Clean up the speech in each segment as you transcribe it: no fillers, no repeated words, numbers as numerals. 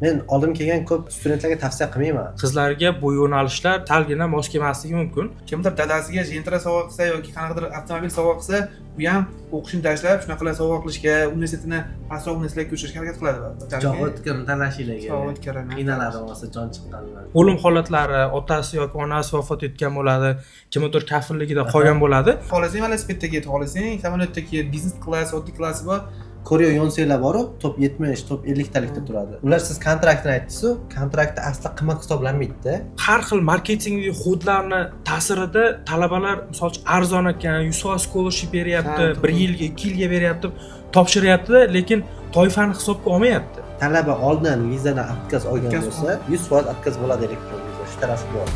Men oldin kelgan ko'p studentlarga tavsiya qilmayman. Qizlarga bu yo'nalishlar talgina mos kelmasligi mumkin. Kimdir dadasiga jentira sovg'a qilsa yoki qanaqadir avtomobil sovg'a qilsa, bu ham o'qishni tashlab shunaqa sovg'a qilishga, universitetini pastroq universitetga ko'chirishga harakat qiladi. Javob o'tkir tanlashinglarga. Javob o'tkir. Qiynaladi bo'lmasa jon chiqqanlar. O'lim holatlari otasi yoki onasi vafot etgan bo'ladi, kimdir kafilligida qolgan bo'ladi. Xohlasang velosipedda ket, xohlasang samolyotda ket, biznes klass, oddiy klassi bor. Koreya yonsanglar borib, top 70, top 50 talikda turadi. Ular siz kontraktni aytdingiz-ku, kontraktda asli qimmat hisoblanmaydi-da. Har xil marketingli xodlarni ta'sirida talabalar misol uchun arzon ekan, 100% scholarship beryapti, 1 yilga, 2 yilga beryapti, topshiryapti, lekin toifani hisobga olmayapti. Talaba oldin vizadan отказ olgan bo'lsa, 100% отказ bo'ladi elektron viza. Shu tarafi bor.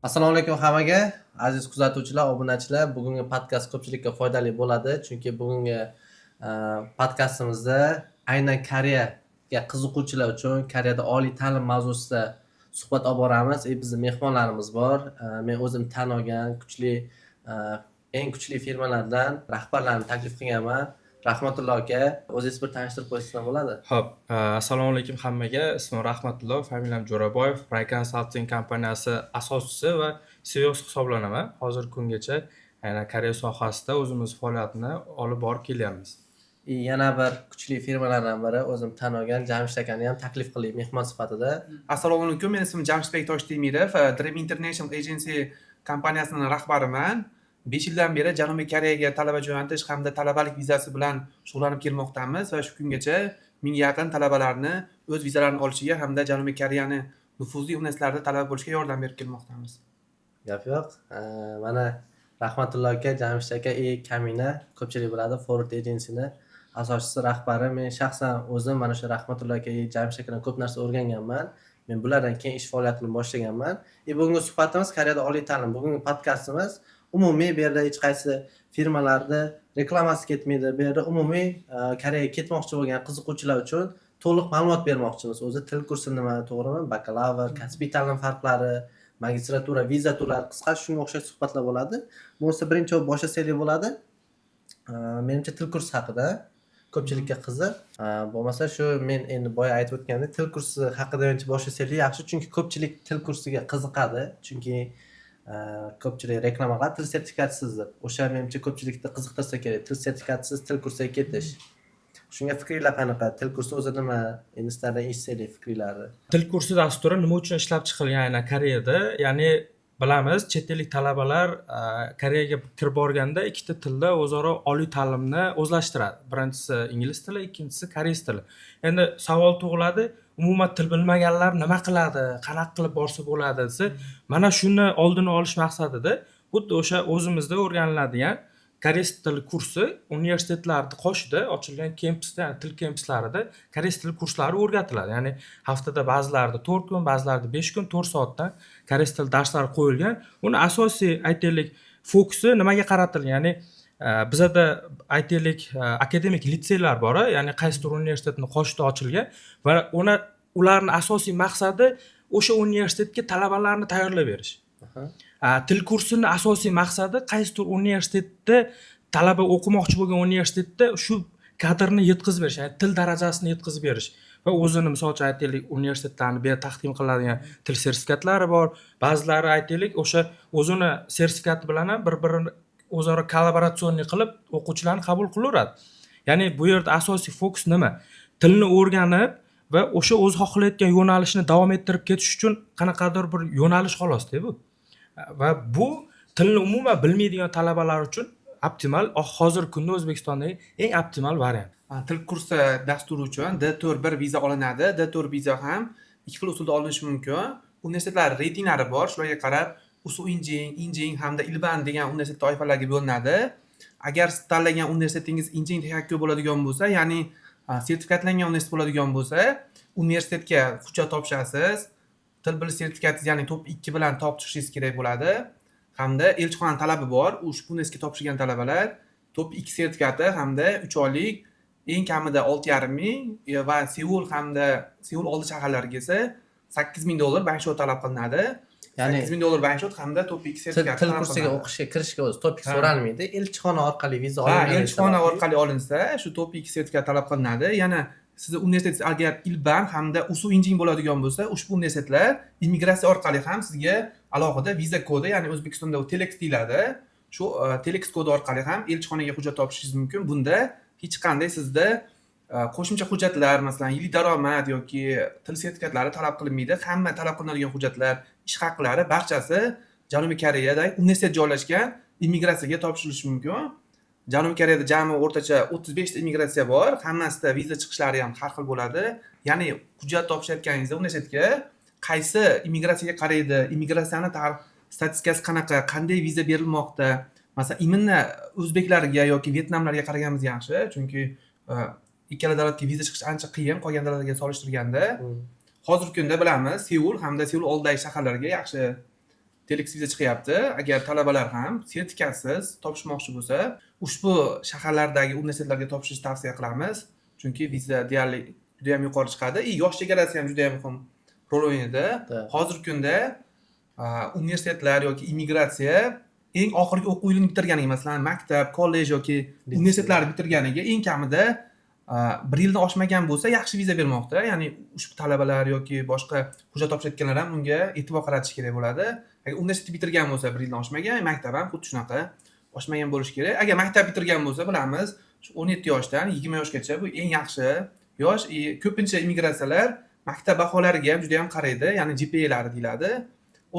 Assalomu alaykum hammaga, aziz kuzatuvchilar, obunachilar. Bugungi podkast ko'pchilikka foydali bo'ladi, chunki bugungi podkastimizda aynan Koreyaga qiziquvchilar uchun Koreyada oliy ta'lim mavzusida suhbat olib boramiz. Bizning mehmonlarimiz bor. Men o'zim tan olgan eng kuchli firmalardan rahbarlarni taklif qilganman. Rahmatullo aka, o'zingiz bir tanishtirib qo'ysangiz bo'ladi? Xo'p, assalomu alaykum hammaga. Ismim Rahmatullo, familiyam Jo'raboyev, Pray Consulting kompaniyasi asoschisi va CEO hisoblanaman. Hozirgi kungacha aynan Koreya sohasida o'zimiz faoliyatni olib borib kelyapmiz. Yana bir kuchli firmalardan biri o'zim tan olgan Jamshid akani ham taklif qildik mehmon sifatida. Assalomu alaykum, men ismim Jamshidbek Toshtemirov, Dream International Agency kompaniyasining rahbariman. 5 yildan beri Janubiy Koreyaga talaba jo'natish hamda talabalik vizasi bilan shug'ullanib kelmoqdamiz va shu kungacha 1000 ga yaqin talabalarni o'z vizalarini olishiga hamda Janubiy Koreyani nufuzli universitetlarda talaba bo'lishga yordam berib kelmoqdamiz. Gap yo'q. Mana Rahmatullo aka, Jamshid aka Kamina ko'pchilik biladi, Forward Agency'ni asoschisi, rahbari. Men shaxsan o'zim mana shu Rahmatullo aka, Jamshid akadan ko'p narsa o'rganganman. Men bulardan keyin ish faoliyatini boshlaganman. Bugungi suhbatimiz Koreyada oliy ta'lim. Bugungi podkastimiz umumiy bu yerda hech qaysi firmalarda reklamasi ketmaydi. Bu yerda umumiy Koreyaga ketmoqchi bo'lgan qiziquvchilar uchun to'liq ma'lumot bermoqchimiz. O'zi til kursi nima, to'g'rimi? Bakalavr, kasbiy ta'lim farqlari, magistratura, viza turlari, qisqasi shunga o'xshash suhbatlar bo'ladi. Bo'lsa birinchi boshlasak bo'ladi. Menimcha til kursi haqida ko'pchilikka qiziq. Bo'lmasa shu men endi boya aytib o'tgandek, til kursi haqida menimcha boshlasak yaxshi, chunki ko'pchilik til kursiga qiziqadi. Chunki ko'pchilik reklama qiladi til sertifikatsiz deb. O'sha menimcha ko'pchilikni qiziqtirsa kerak. Til sertifikatsiz til kursiga ketish. Shunga fikringlar qanaqa? Til kursi o'zi nima? Endi sizlardan eshitsaylik fikringizni. Til kursi dasturi nima uchun ishlab chiqilgan aynan Koreyada? Ya'ni bilamiz, chet ellik talabalar Koreyaga kirib borganda ikkita tilda o'zaro oliy ta'limni o'zlashtiradi. Birinchisi ingliz tili, ikkinchisi koreys tili. Endi savol tug'iladi, umuman til bilmaganlar nima qiladi, qanaqa qilib borsa bo'ladi desa, mana shuni oldini olish maqsadida xuddi o'sha o'zimizda o'rganiladigan koreys tili kursi universitetlarda qoshida ochilgan kampusda, ya'ni til kampuslarida koreys tili kurslari o'rgatiladi. Ya'ni haftada ba'zilarida 4 kun, ba'zilarida 5 kun, 4 soatdan koreys tili darslari qo'yilgan. Uni asosiy aytaylik fokusi nimaga qaratilgan? Ya'ni bizada aytaylik akademik litseylar bor, ya'ni qaysidir universitetning qoshida ochilgan va ularning asosiy maqsadi o'sha universitetga talabalarni tayyorlab berish. Til kursini asosiy maqsadi qaysidir universitetda talaba o'qimoqchi bo'lgan universitetda shu kadrni yetkazib berish, ya'ni til darajasini yetkazib berish va o'zini misol uchun aytaylik universitetlarni bu yerda taqdim qiladigan til sertifikatlari bor. Ba'zilari aytaylik o'sha o'zini sertifikati bilan ham bir-birini o'zaro kollaboratsionniy qilib o'quvchilarni qabul qilaveradi. Ya'ni bu yerda asosiy fokus nima? Tilni o'rganib va o'sha o'zi xohlayotgan yo'nalishni davom ettirib ketish uchun qanaqadir bir yo'nalish xolosda bu. Va bu tilni umuman bilmaydigan talabalar uchun optimal, hozirgi kunda O'zbekistondagi eng optimal variant. Til kursi dasturi uchun D41 viza olinadi. D4 viza ham ikki xil usulda olinishi mumkin. Universitetlar reytinglari bor, shularga qarab Usu Injing hamda Ilban degan universitet toifalarga bo'linadi. Agar siz tanlagan universitetingiz Injing texnikka bo'ladigan bo'lsa, ya'ni sertifikatlangan universitet bo'ladigan bo'lsa, universitetga hujjat topshirasiz. Til bilish sertifikatingiz, ya'ni top 2 bilan topshirishingiz kerak bo'ladi. Hamda elchixona talabi bor. Ushbu universitetga topshirgan talabalar top 2 sertifikati hamda 3 oylik eng kamida 6,5 ming va Seul hamda Seul oldi shaharlariga esa $8,000 bank shot talab qilinadi. Ya'ni $8,000 bank hamda Topik sertifikati til talab kursiga qilinadi. o'qishga kirishga o'zi topik Ha. so'ralmaydi. Elchixona orqali viza Ha, olingan elchixona orqali olinsa, shu Topik sertifikati talab qilinadi. Yana sizni universitet agar ilban hamda usul injin bo'ladigan bo'lsa, ushbu universitetlar immigratsiya orqali ham sizga alohida viza kodi, ya'ni O'zbekistonda u Telex deyiladi. Shu Telex kodi orqali ham elchixonaga hujjat topishingiz mumkin. Bunda hech qanday sizda qo'shimcha hujjatlar, masalan, yillik daromad yoki til sertifikatlari talab qilinmaydi. Hamma talab qilinadigan hujjatlar, ish haqlari barchasi Janubiy Koreyada universitet joylashgan immigratsiyaga topshirilishi mumkin. Janubiy Koreyada jami o'rtacha 35 ta immigratsiya bor. Hammasida viza chiqishlari ham har xil bo'ladi. Ya'ni hujjat topshirayotganingizda universitetga qaysi immigratsiyaga qaraydi, immigratsiyani statistikasi qanaqa, qanday viza berilmoqda. Masalan, imminni o'zbeklarga yoki vyetnamlarga qaraganimiz yaxshi, chunki ikkala davlatga viza chiqish ancha qiyin qolgan davlatlarga solishtirganda. Hozirgi kunda bilamiz, Seul hamda Seul oldidagi shaharlarga yaxshi Telex viza chiqyapti. Agar talabalar ham sertifikatsiz topishmoqchi bo'lsa, ushbu shaharlardagi universitetlarga topshirishni tavsiya qilamiz. Chunki viza deyarli juda ham yuqori chiqadi. Yosh chegarasi ham juda ham muhim rol o'ynaydi. Hozirgi kunda universitetlar yoki immigratsiya eng oxirgi o'quv yilini bitirganiga, masalan, maktab, kollej yoki universitetlarni bitirganiga eng kamida 1 yildan oshmagan bo'lsa, yaxshi viza bermoqda. Ya'ni ushbu talabalar yoki boshqa hujjat topshirayotganlar ham unga e'tibor qaratish kerak bo'ladi. Agar universitet bitirgan bo'lsa, 1 yildan oshmagan, maktab ham xuddi shunaqa oshmagan bo'lishi kerak. Agar maktab bitirgan bo'lsa, bilamiz, shu 17 yoshdan 20 yoshgacha bu eng yaxshi yosh. Ko'pincha immigratsiyalar maktab baholariga ham juda ham qaraydi, ya'ni GPA-lari deyiladi.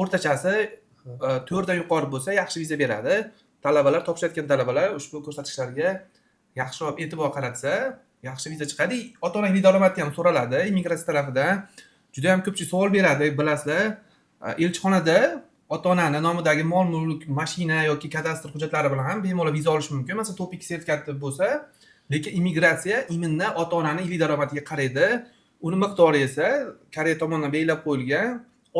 O'rtachasi 4 dan yuqori bo'lsa, yaxshi viza beradi. Talabalar, topshirayotgan talabalar ushbu ko'rsatkichlarga yaxshiroq e'tibor qaratsa, yaxshi viza chiqadi. Ota-onaning daromadi ham so'raladi immigratsiya tarafidan. Juda ham ko'pchilik savol beradi, bilasizlar. Elchixonada ota-onani nomidagi mol-mulk, mashina yoki kadastr hujjatlari bilan ham bemalol viza olish mumkin. Masalan, Topik sertifikati bo'lsa, lekin immigratsiya imminni ota-onani yillik daromadiga qaraydi. Uni miqdori esa Koreya tomonidan belgilab qo'yilgan.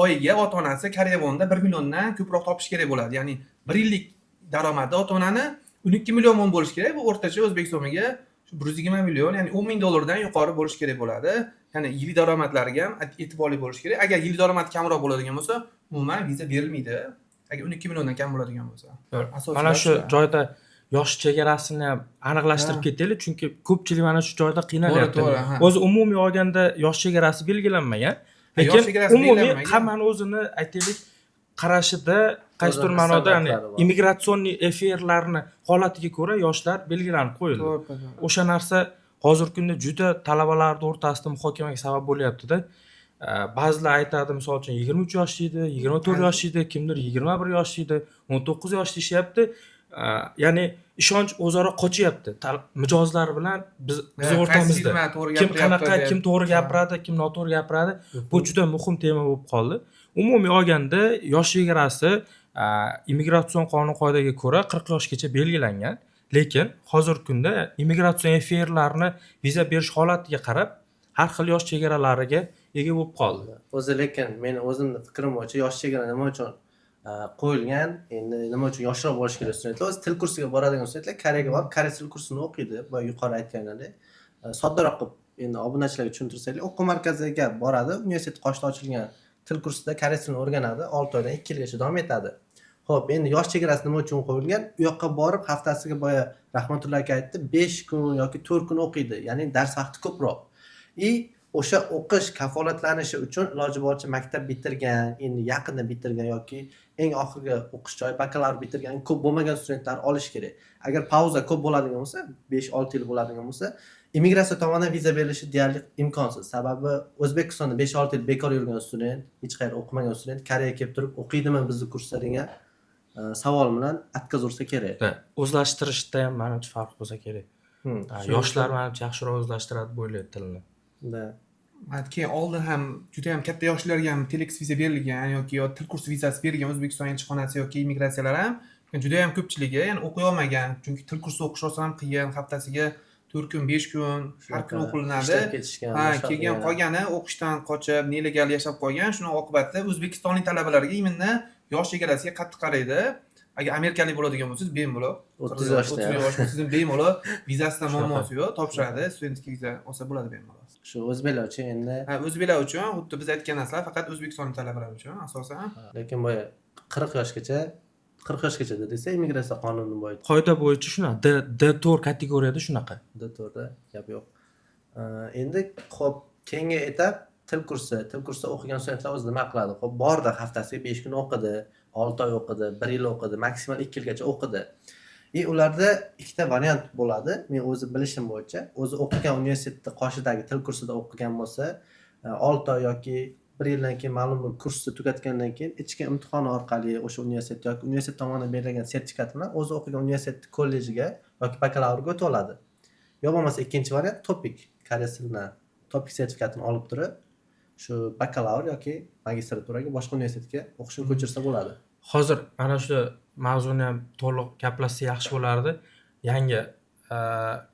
Oyiga ota-onasi Koreyavonda 1 milliondan ko'proq topish kerak bo'ladi. Ya'ni 1 yillik daromadi ota-onani 12 million won bo'lishi kerak. Bu o'rtacha O'zbek so'miga 120 million, ya'ni $10,000 dan yuqori bo'lishi kerak bo'ladi. Ya'ni yillik daromadlariga ham e'tiborli bo'lish kerak. Agar yillik daromadi kamroq bo'ladigan bo'lsa, umuman viza berilmaydi. Agar 12 milliondan kam bo'ladigan bo'lsa. Mana shu joyda yosh chegarasini ham aniqlashtirib ketaylik, chunki ko'pchilik mana shu joyda qiynalyapti. O'zi umumiy olganda yosh chegarasi belgilanmagan, lekin umumiy hammani o'zini aytaylik qarashida qaysidir ma'noda, ya'ni imigratsion efirlarni holatiga ko'ra yoshlar belgilanib qo'yildi. O'sha narsa hozirgi kunda juda talabalar o'rtasida muhokamaga sabab bo'lyapti-da. Ba'zilar aytadi, misol uchun 23 yosh deydi, 24 yosh deydi, kimdir 21 yosh deydi, 19 yosh deyapti. Ya'ni ishonch o'zaro qochyapti. Mijozlar bilan biz o'rtamizda kim qanaqa, kim to'g'ri gapiradi, kim noto'g'ri gapiradi, bu juda muhim tema bo'lib qoldi. Umumiy olganda yosh chegarasi immigratsion qonun qoidaga ko'ra 40 yoshgacha belgilangan, lekin hozirgi kunda immigratsion efirlarni viza berish holatiga qarab har xil yosh chegaralariga ega bo'lib qoldi. O'zi lekin men o'zimning fikrim bo'yicha yosh chegara nima uchun qo'yilgan, endi nima uchun yoshroq bo'lish kerak studentlar, o'zi til kursiga boradigan studentlar Koreyaga borib, koreys til kursini o'qiydi. Bu yuqori aytganlaringiz. Soddaroq qilib endi obunachilarga tushuntirsaylik, o'quv markaziga boradi, universitet qoshida ochilgan til kursida koreys tilini o'rganadi, 6 oydan 2 yilgacha davom etadi. Xo'p, endi yosh chegarasi nima uchun qo'yilgan? U yoqqa borib haftasiga boya Rahmatullo aka aytdi, 5 kun yoki 4 kun o'qiydi. Ya'ni dars vaqti ko'proq. O'sha o'qish kafolatlanishi uchun iloji boricha maktab bitirgan, endi yaqinda bitirgan yoki eng oxirgi o'qish joyi bakalavr bitirgan ko'p bo'lmagan studentlar olish kerak. Agar pauza ko'p bo'ladigan bo'lsa, 5-6 yil bo'ladigan bo'lsa, immigratsiya tomonidan viza berilishi deyarli imkonsiz. Sababi O'zbekistonda 5-6 yil bekor yurgan student, hech qayerda o'qimagan student Koreyaga kelib turib o'qiydimi bizning kursda degan savol bilan atkaz ursa kerak. O'zlashtirishda ham menimcha farq bo'lsa kerak. Yoshlar menimcha yaxshiroq o'zlashtiradi bo'ylaydi tilni. Keyin oldin ham juda ham katta yoshlarga ham Telex viza berilgan yoki til kursi vizasi berilgan O'zbekiston elchixonasi yoki immigratsiyalar ham juda ham ko'pchiligi, ya'ni o'qiy olmagan, chunki til kursi o'qish oson ham qiyin, haftasiga 4 kun, 5 kun har kun o'qilinadi. Keyin qolgani o'qishdan qochib, nelegal yashab qolgan, shuning oqibatida O'zbekistonlik talabalarga imminni yosh chegarasiga qattiq qaraydi. agar amerikalik bo'ladigan bo'lsangiz bemalol 30 yoshda 30 yosh bo'lsangiz bemalol vizasidan muammosi yo'q, topshiradi, studentskiy viza olsa bo'ladi bemalol. Shu o'zbeklar uchun endi O'zbeklar uchun xuddi biz aytgan narsalar faqat O'zbekiston talabalari uchun asosan. lekin boya 40 yoshgacha desa immigratsiya qonuni bo'yicha Qoida bo'yicha shunaqa D4 kategoriyada shunaqa. D4da gap yo'q. Endi xo'p, keyingi etap til kursida o'qigan studentlar o'zi nima qiladi? Xo'p, bordi, haftasiga 5 kun o'qidi, 6 oy o'qidi, 1 yil o'qidi, maksimal 2 yilgacha o'qidi. Ularda ikkita variant bo'ladi. Men o'zi bilishim bo'yicha, o'zi o'qigan universitetda qoshidagi til kursida o'qigan bo'lsa, 6 oy yoki 1 yildan keyin ma'lum bir kursni tugatgandan keyin ichki imtihon orqali o'sha universitet yoki universitet tomonidan berilgan sertifikat bilan o'zi o'qigan universitet kollejiga yoki bakalavrga o'tib oladi. Yo bo'lmasa ikkinchi variant TOPIK, koreys tilidan TOPIK sertifikatini olib turib, shu bakalavr yoki magistraturaga boshqa universitetga o'qishni ko'chirsa bo'ladi. Hozir mana shu mavzuni ham to'liq gaplashsa yaxshi bo'lardi. Yangi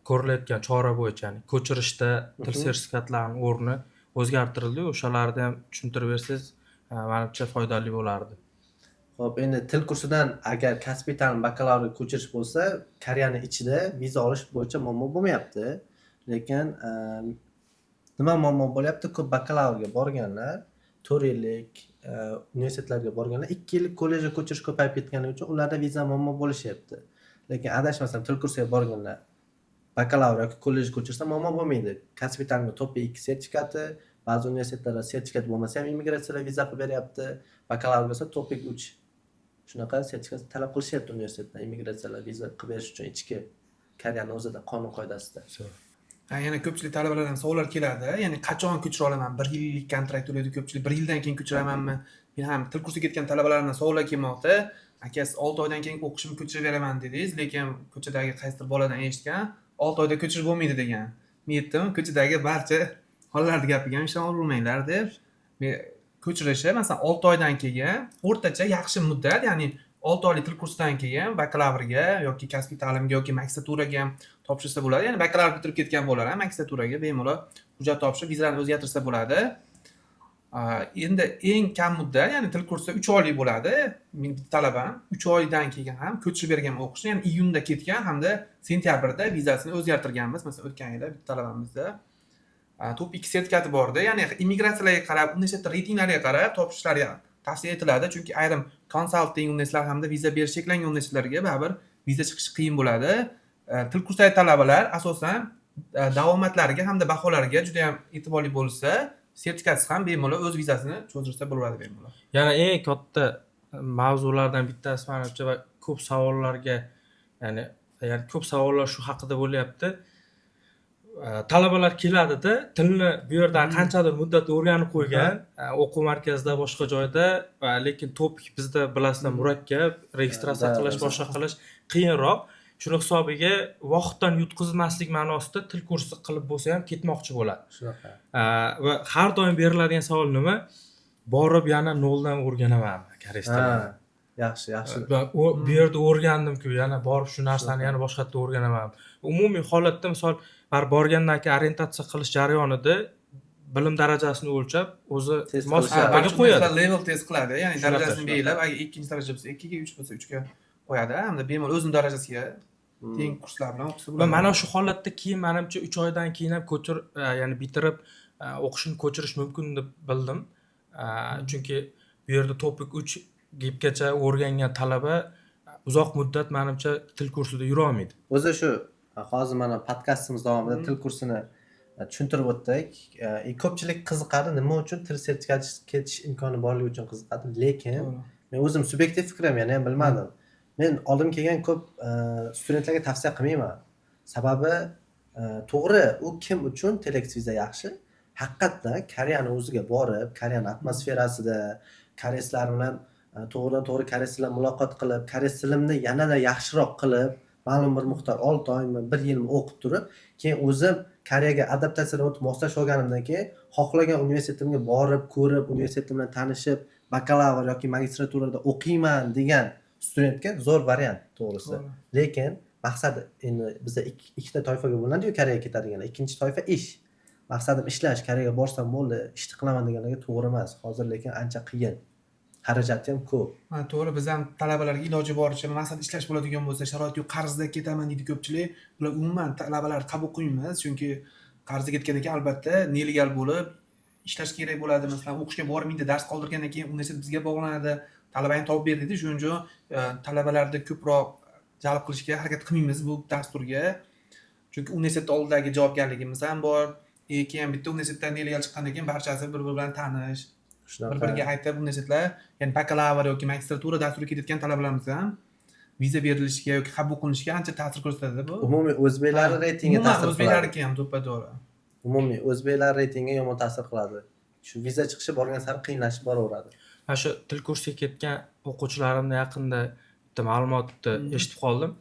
ko'rilayotgan chora bo'yicha, ya'ni ko'chirishda til sertifikatlarining o'rni o'zgartirildi. O'shalarni ham tushuntirib bersangiz, menimcha foydali bo'lardi. Xo'p, endi til kursidan agar kasbiy ta'lim bakalavrga ko'chirish bo'lsa, Koreyani ichida viza olish bo'yicha muammo bo'lmayapti. Lekin nima muammo bo'lyapti? Ko'p bakalavrga borganlar, 4 yillik universitetlarga borganlar 2 yillik kollejga ko'chirish ko'payib ketgani uchun ularda viza muammo bo'lishyapti. Lekin adashmasam til kursiga borganlar bakalavr yoki kollejga ko'chirsa muammo bo'lmaydi. Kasbiy ta'limga TOPIK sertifikati, ba'zi universitetlarda sertifikat bo'lmasa ham immigratsiyalar viza qilib beryapti. Bakalavr bo'lsa TOPIK 3 shunaqa sertifikat talab qilishyapti universitetdan immigratsiyalar viza qilib berish uchun ichki Koreyani o'zida qonun qoidasida. Yana ko'pchilik talabalardan savollar keladi. Ya'ni qachon ko'chira olaman? 1 yillik kontrakt to'laydi ko'pchilik. 1 yildan keyin ko'chiramanmi? Men ham til kursiga ketgan talabalardan savollar kelmoqda. Aka, siz 6 oydan keyin o'qishimni ko'chiraveraman dedingiz, lekin ko'chadagi qaysidir boladan eshitgan, 6 oyda ko'chirib bo'lmaydi degan. Men aytdim, ko'chadagi barcha hollarni gapiga ishon olmanglar deb. Men ko'chirishi masalan 6 oydan keyin o'rtacha yaxshi muddat, ya'ni 6 oylik til kursidan keyin bakalavrga yoki kasbiy ta'limga yoki magistraturaga ham topshirsa bo'ladi. Ya'ni bakalavr bitirib ketgan bolalar ham magistraturaga bemalol hujjat topshirib, vizalarni o'zgartirsa bo'ladi. Endi eng kam muddat, ya'ni til kursi 3 oylik bo'ladi. Men talabam 3 oydan keyin ham ko'chirib bergan o'qishni, ya'ni iyunda ketgan hamda sentyabrda vizasini o'zgartirganmiz. Masalan, o'tgan yili bitta talabamizda TOPIK sertifikati bor edi. Ya'ni immigratsiyalarga qarab, universitet reytinglariga qarab topshirishlari tavsiya etiladi, chunki ayrim konsalting universitetlar hamda viza berish cheklangan universitetlarga baribir viza chiqishi qiyin bo'ladi. Til kursidagi talabalar asosan davomatlariga hamda baholariga juda ham e'tiborli bo'lsa, sertifikatsiz ham bemalol o'z vizasini cho'zdirsa bo'laveradi bemalol. Yana eng katta mavzulardan bittasi menimcha va ko'p savollarga, ya'ni ko'p savollar shu haqida bo'lyapti. Talabalar keladida, tilni bu yerda qanchadir muddat o'rganib qo'ygan, o'quv markazida, boshqa joyda, lekin TOPIK bizda bilasizlar murakkab, registratsiya qilish, boshqa qilish qiyinroq. Shuni hisobiga vaqtdan yutqizmaslik ma'nosida til kursi qilib bo'lsa ham ketmoqchi bo'ladi. Shunaqa. Va har doim beriladigan savol nima? Borib yana noldan o'rganamanmi koreys tilini? Yaxshi. Bu yerda o'rgandim-ku, yana borib shu narsani yana boshqa yerda o'rganamanmi? Umumiy holatda misol borgandan keyin orientatsiya qilish jarayonida bilim darajasini o'lchab, o'zi moslarga qo'yadi. Level test qiladi, ya'ni darajasini belgilab, agar 2-chi daraja bo'lsa 2 ga, 3 bo'lsa 3 ga qo'yadi, hamda bemalol o'zining darajasiga teng kurslar bilan o'qisa bo'ladi. Va mana shu holatda keyin menimcha 3 oydan keyin ham ya'ni bitirib o'qishni ko'chirish mumkin deb bildim. Chunki bu yerda TOPIK 3 gacha o'rgangan talaba uzoq muddat menimcha til kursida yura olmaydi. O'zi shu hozir mana podkastimiz davomida til kursini tushuntirib o'tdik. Ko'pchilik qiziqadi, nima uchun til sertifikati ketish imkoni borligi uchun qiziqadi, lekin men o'zim subyektiv fikrim, yana ham bilmadim. Men oldim kelgan ko'p studentlarga tavsiya qilmayman. Sababi to'g'ri, u kim uchun telex viza yaxshi? Haqiqatdan Koreyani o'ziga borib, Koreyani atmosferasida, koreyslar bilan to'g'ridan-to'g'ri koreys bilan muloqot qilib, koreys tilini yanada yaxshiroq qilib, ma'lum bir miqdor 6 oymi, 1 yilmi o'qib turib, keyin o'zim Koreyaga adaptatsiyadan o'tib moslash olganimdan keyin xohlagan universitetimga borib, ko'rib, universitetim bilan tanishib, bakalavr yoki magistraturada o'qiyman degan studentga zo'r variant to'g'risi. Lekin maqsad endi bizda ikkita toifaga bo'linadi-ku Koreyaga ketadiganlar. Ikkinchi toifa ish. Maqsadim ishlash, Koreyaga borsam bo'ldi, ishni qilaman deganlarga to'g'ri emas. Hozir lekin ancha qiyin. xarajati ham ko'p. Ha, to'g'ri, biz ham talabalarga iloji boricha maqsad ishlash bo'ladigan bo'lsa, sharoit yo'q, qarzda ketaman deydi ko'pchilik. Bular umuman talabalar qabul qilmaymiz, chunki qarzga ketgandan keyin albatta nelegal bo'lib ishlash kerak bo'ladi. Masalan, o'qishga bormaydi, dars qoldirgandan keyin universitet bizga bog'lanadi. Talabani topib ber deydi. Shuning uchun talabalarni ko'proq jalb qilishga harakat qilmaymiz bu dasturga. Chunki universitet oldidagi javobgarligimiz ham bor. Keyin bitta universitetdan nelegal chiqqandan keyin barchasi bir-biri bilan tanish. Bir-biriga aytib universitetlar, ya'ni bakalavr yoki magistratura dasturiga ketayotgan talabalarimiz ham viza berilishiga yoki qabul qilinishiga ancha ta'sir ko'rsatadi bu. Umumiy o'zbeklar reytingi Umuman ta'sir qiladi. o'zbeklarniki ham to'ppa-to'g'ri. Umumiy o'zbeklar reytingi yomon ta'sir qiladi. Shu viza chiqishi borgan sari qiyinlashib boraveradi. Mana shu til kursiga ketgan o'quvchilarimni yaqinda bitta ma'lumotni eshitib qoldim.